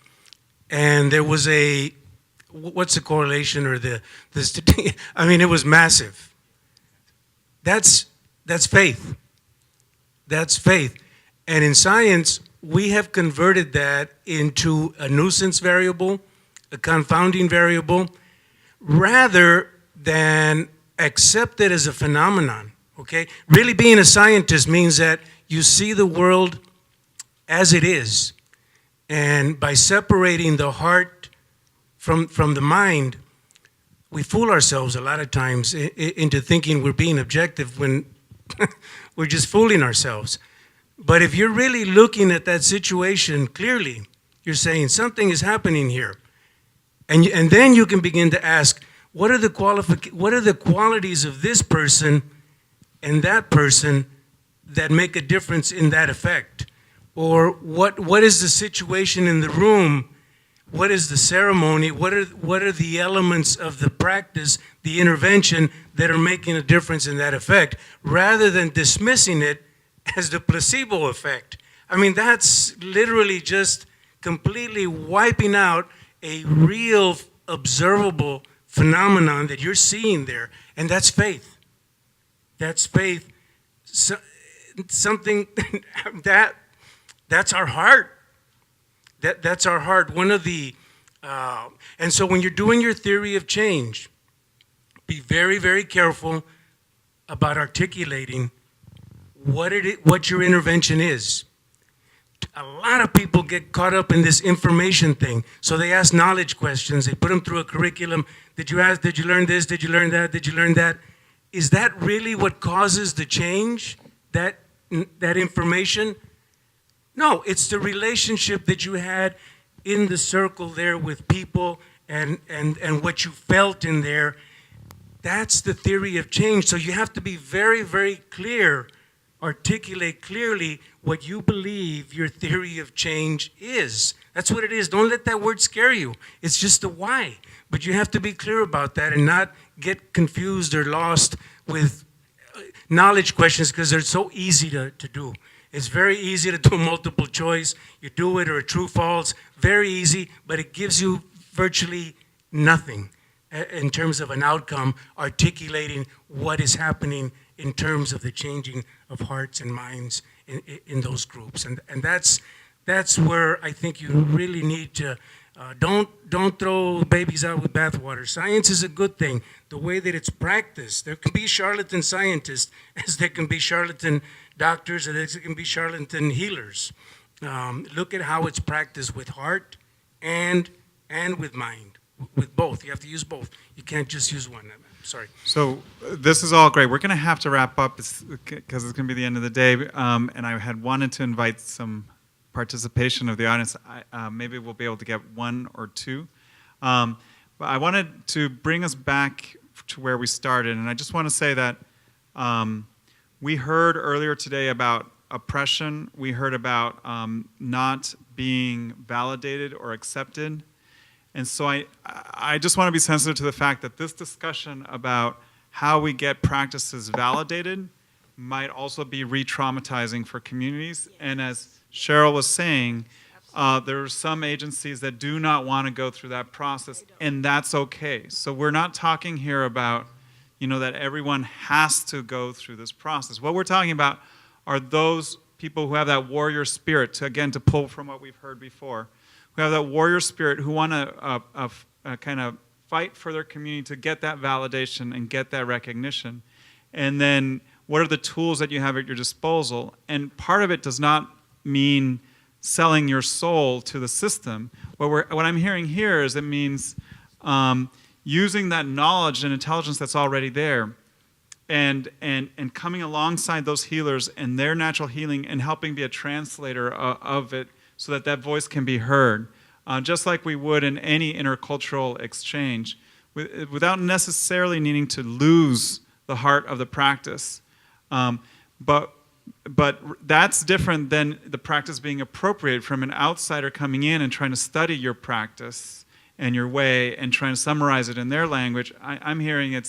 And there was what's the correlation or I mean, it was massive. That's faith. That's faith. And in science, we have converted that into a nuisance variable, a confounding variable, rather than accept it as a phenomenon, okay? Really being a scientist means that you see the world as it is. And by separating the heart from the mind, we fool ourselves a lot of times into thinking we're being objective when we're just fooling ourselves. But if you're really looking at that situation clearly, you're saying something is happening here. And then you can begin to ask, what are the qualities of this person and that person that make a difference in that effect? Or what is the situation in the room? What is the ceremony? What are the elements of the practice, the intervention that are making a difference in that effect, rather than dismissing it as the placebo effect? I mean, that's literally just completely wiping out a real observable phenomenon that you're seeing there, and that's faith. That's faith. Something that's our heart. That's our heart. One of the and so when you're doing your theory of change, be very, very careful about articulating what your intervention is. A lot of people get caught up in this information thing. So they ask knowledge questions. They put them through a curriculum. Did you learn this? Did you learn that? Did you learn that? Is that really what causes the change? That information? No, it's the relationship that you had in the circle there with people and what you felt in there. That's the theory of change. So you have to be very, very clear articulate clearly what you believe your theory of change is. That's what it is. Don't let that word scare you. It's just the why. But you have to be clear about that and not get confused or lost with knowledge questions because they're so easy to do. It's very easy to do a multiple choice. You do it or a true false. Very easy, but it gives you virtually nothing in terms of an outcome articulating what is happening in terms of the changing of hearts and minds in those groups. And that's where I think you really need to don't throw babies out with bathwater. Science is a good thing. The way that it's practiced, there can be charlatan scientists as there can be charlatan doctors and there can be charlatan healers. Look at how it's practiced with heart and with mind, with both. You have to use both. You can't just use one. Sorry. So this is all great. We're going to have to wrap up because it's going to be the end of the day. And I had wanted to invite some participation of the audience. Maybe we'll be able to get one or two. But I wanted to bring us back to where we started. And I just want to say that we heard earlier today about oppression. We heard about not being validated or accepted. And so I just want to be sensitive to the fact that this discussion about how we get practices validated might also be re-traumatizing for communities. And as Cheryl was saying, there are some agencies that do not want to go through that process, and that's okay. So we're not talking here about, that everyone has to go through this process. What we're talking about are those people who have that warrior spirit, to pull from what we've heard before, who have that warrior spirit, who want to kind of fight for their community to get that validation and get that recognition. And then what are the tools that you have at your disposal? And part of it does not mean selling your soul to the system. What I'm hearing here is it means using that knowledge and intelligence that's already there and coming alongside those healers and their natural healing and helping be a translator of it so that voice can be heard, just like we would in any intercultural exchange, without necessarily needing to lose the heart of the practice. But that's different than the practice being appropriated from an outsider coming in and trying to study your practice and your way and trying to summarize it in their language. I'm hearing you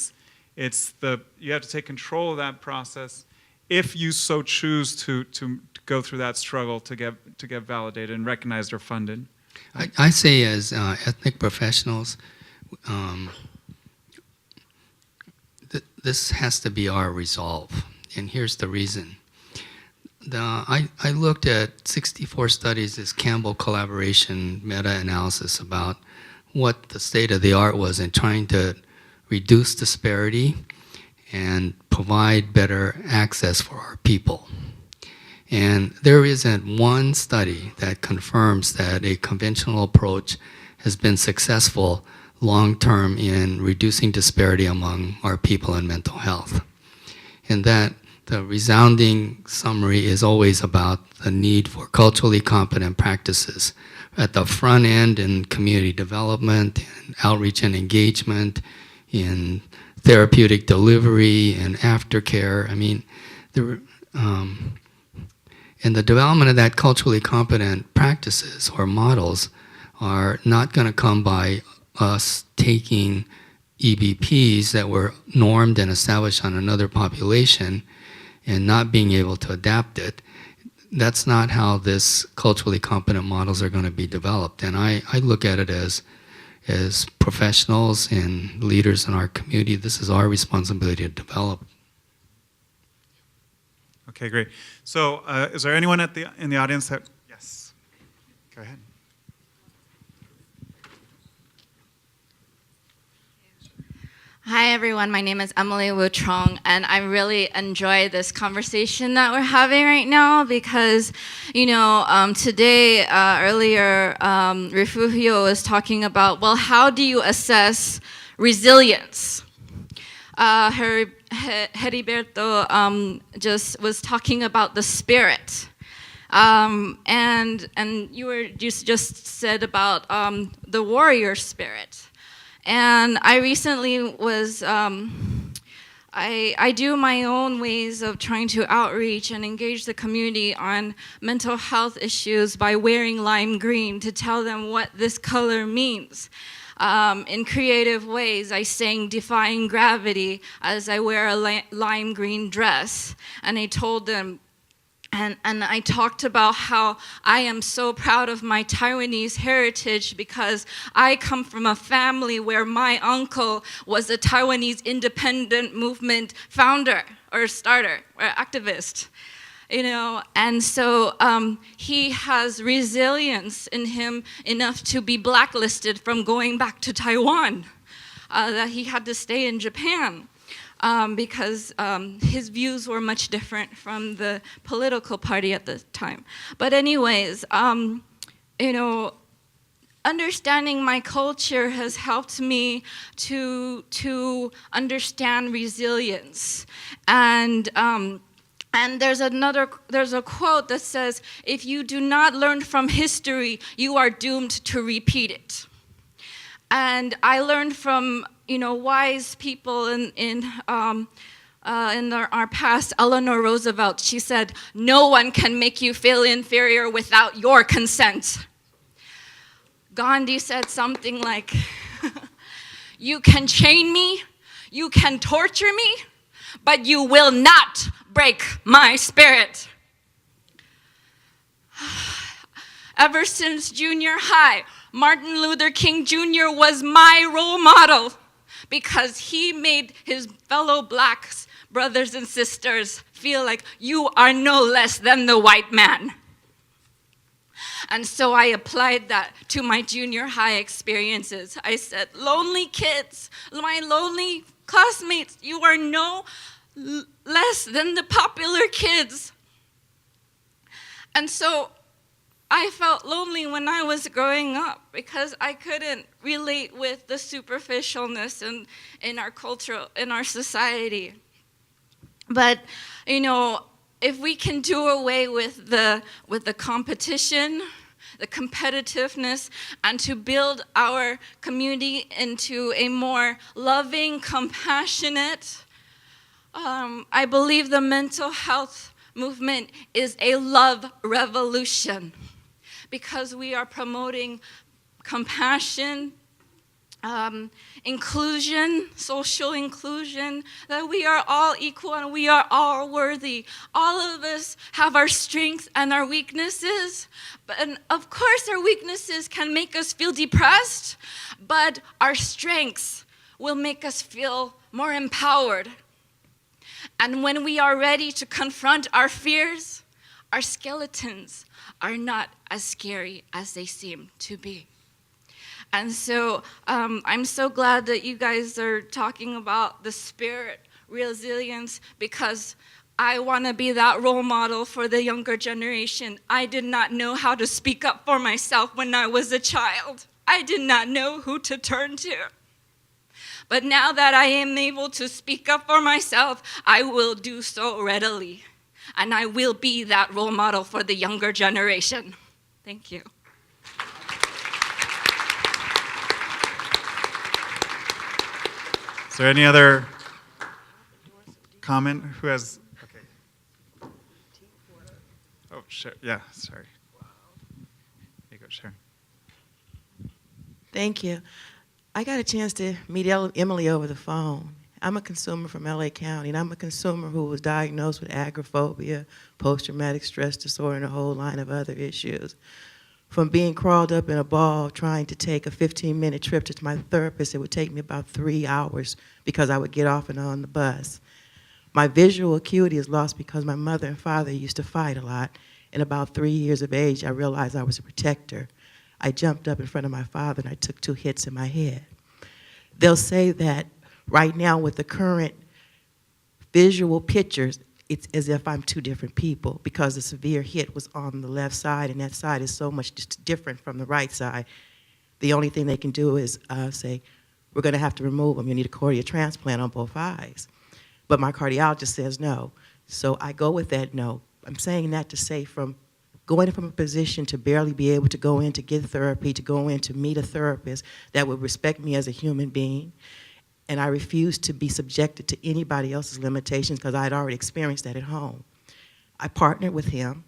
have to take control of that process if you so choose to go through that struggle to get validated and recognized or funded. I say as ethnic professionals, this has to be our resolve, and here's the reason. I looked at 64 studies, this Campbell collaboration meta-analysis about what the state of the art was in trying to reduce disparity and provide better access for our people. And there isn't one study that confirms that a conventional approach has been successful long-term in reducing disparity among our people in mental health. And that the resounding summary is always about the need for culturally competent practices at the front end in community development, in outreach and engagement, in therapeutic delivery and aftercare. I mean, and the development of that culturally competent practices or models are not going to come by us taking EBPs that were normed and established on another population and not being able to adapt it. That's not how this culturally competent models are going to be developed. And I look at it as professionals and leaders in our community, this is our responsibility to develop. Okay, great. So is there anyone in the audience that, yes, go ahead. Hi everyone, my name is Emily Wu Trong, and I really enjoy this conversation that we're having right now because, today, earlier, Refugio was talking about, well, how do you assess resilience? Heriberto just was talking about the spirit. And you just said about the warrior spirit. And I recently I I do my own ways of trying to outreach and engage the community on mental health issues by wearing lime green to tell them what this color means. In creative ways, I sang Defying Gravity as I wear a lime green dress. And I told them, and I talked about how I am so proud of my Taiwanese heritage because I come from a family where my uncle was a Taiwanese independent movement founder or starter or activist. You know, and so he has resilience in him enough to be blacklisted from going back to Taiwan, that he had to stay in Japan. Because his views were much different from the political party at the time. But anyways, you know, understanding my culture has helped me to understand resilience. And there's a quote that says, if you do not learn from history, you are doomed to repeat it. And I learned from, you know, wise people in our past. Eleanor Roosevelt, she said, no one can make you feel inferior without your consent. Gandhi said something like, you can chain me, you can torture me, but you will not break my spirit. Ever since junior high, Martin Luther King Jr. was my role model because he made his fellow blacks, brothers and sisters, feel like you are no less than the white man. And so I applied that to my junior high experiences. I said, lonely kids, my lonely classmates, you are no less than the popular kids. And so I felt lonely when I was growing up because I couldn't relate with the superficialness in our culture, in our society. But, you know, if we can do away with the competition, the competitiveness, and to build our community into a more loving, compassionate, I believe the mental health movement is a love revolution because we are promoting compassion, inclusion, social inclusion, that we are all equal and we are all worthy. All of us have our strengths and our weaknesses, and of course our weaknesses can make us feel depressed, but our strengths will make us feel more empowered. And when we are ready to confront our fears, our skeletons are not as scary as they seem to be. And so I'm so glad that you guys are talking about the spirit, resilience, because I want to be that role model for the younger generation. I did not know how to speak up for myself when I was a child. I did not know who to turn to. But now that I am able to speak up for myself, I will do so readily. And I will be that role model for the younger generation. Thank you. Is there any other comment? Who has? Okay. Oh, sure. Yeah, sorry. There you go, Sharon. Thank you. I got a chance to meet Emily over the phone. I'm a consumer from LA County, and I'm a consumer who was diagnosed with agoraphobia, post-traumatic stress disorder, and a whole line of other issues. From being crawled up in a ball trying to take a 15-minute trip to my therapist, it would take me about 3 hours because I would get off and on the bus. My visual acuity is lost because my mother and father used to fight a lot. And about 3 years of age, I realized I was a protector. I jumped up in front of my father and I took 2 hits in my head. They'll say that right now with the current visual pictures, it's as if I'm 2 different people because the severe hit was on the left side and that side is so much different from the right side. The only thing they can do is say, we're going to have to remove them. You need a cornea transplant on both eyes. But my cardiologist says no. So I go with that no. I'm saying that to say from going from a position to barely be able to go in to get therapy, to go in to meet a therapist that would respect me as a human being, and I refused to be subjected to anybody else's limitations because I had already experienced that at home. I partnered with him.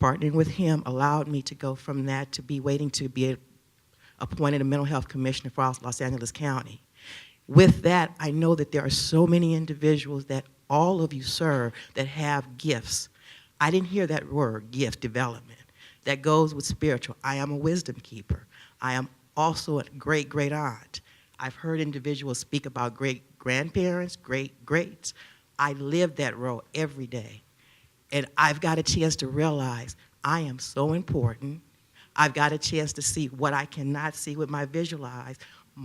Partnering with him allowed me to go from that to be waiting to be appointed a mental health commissioner for Los Angeles County. With that, I know that there are so many individuals that all of you serve that have gifts. I didn't hear that word, gift development. That goes with spiritual. I am a wisdom keeper. I am also a great aunt. I've heard individuals speak about great grandparents, greats. I live that role every day. And I've got a chance to realize I am so important. I've got a chance to see what I cannot see with my visual eyes.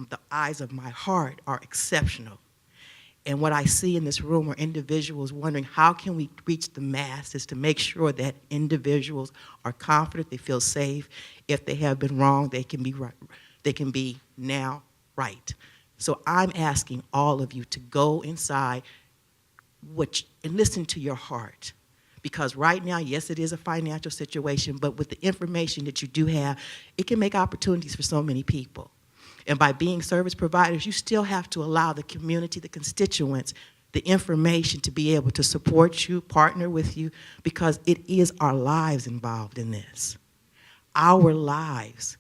The eyes of my heart are exceptional. And what I see in this room are individuals wondering how can we reach the masses to make sure that individuals are confident, they feel safe. If they have been wrong, they can be right. They can be now right. So I'm asking all of you to go inside and listen to your heart. Because right now, yes, it is a financial situation, but with the information that you do have, it can make opportunities for so many people. And by being service providers, you still have to allow the community, the constituents, the information to be able to support you, partner with you, because it is our lives involved in this. Our lives.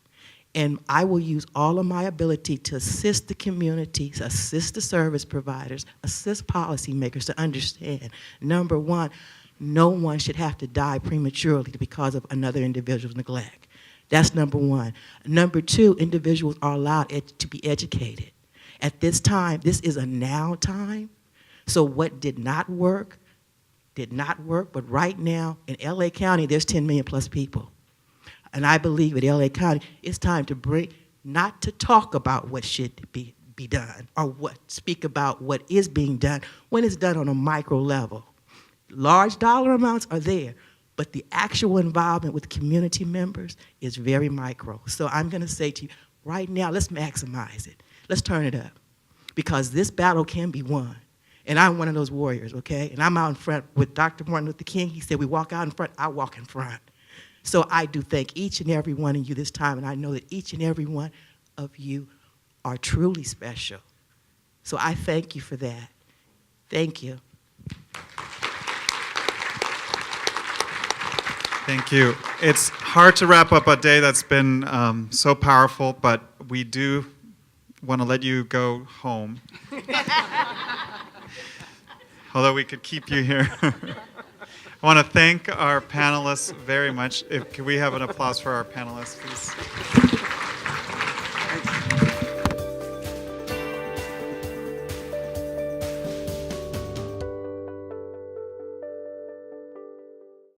And I will use all of my ability to assist the community, to assist the service providers, assist policymakers to understand, number one, no one should have to die prematurely because of another individual's neglect. That's number one. Number two, individuals are allowed to be educated. At this time, this is a now time. So what did not work, but right now in LA County, there's 10 million plus people. And I believe at LA County, it's time to not to talk about what should be done or speak about what is being done when it's done on a micro level. Large dollar amounts are there, but the actual involvement with community members is very micro. So I'm going to say to you, right now, let's maximize it. Let's turn it up, because this battle can be won. And I'm one of those warriors, okay? And I'm out in front with Dr. Martin Luther King. He said, we walk out in front, I walk in front. So I do thank each and every one of you this time, and I know that each and every one of you are truly special. So I thank you for that. Thank you. Thank you. It's hard to wrap up a day that's been so powerful, but we do want to let you go home. Although we could keep you here. I want to thank our panelists very much. Can we have an applause for our panelists, please?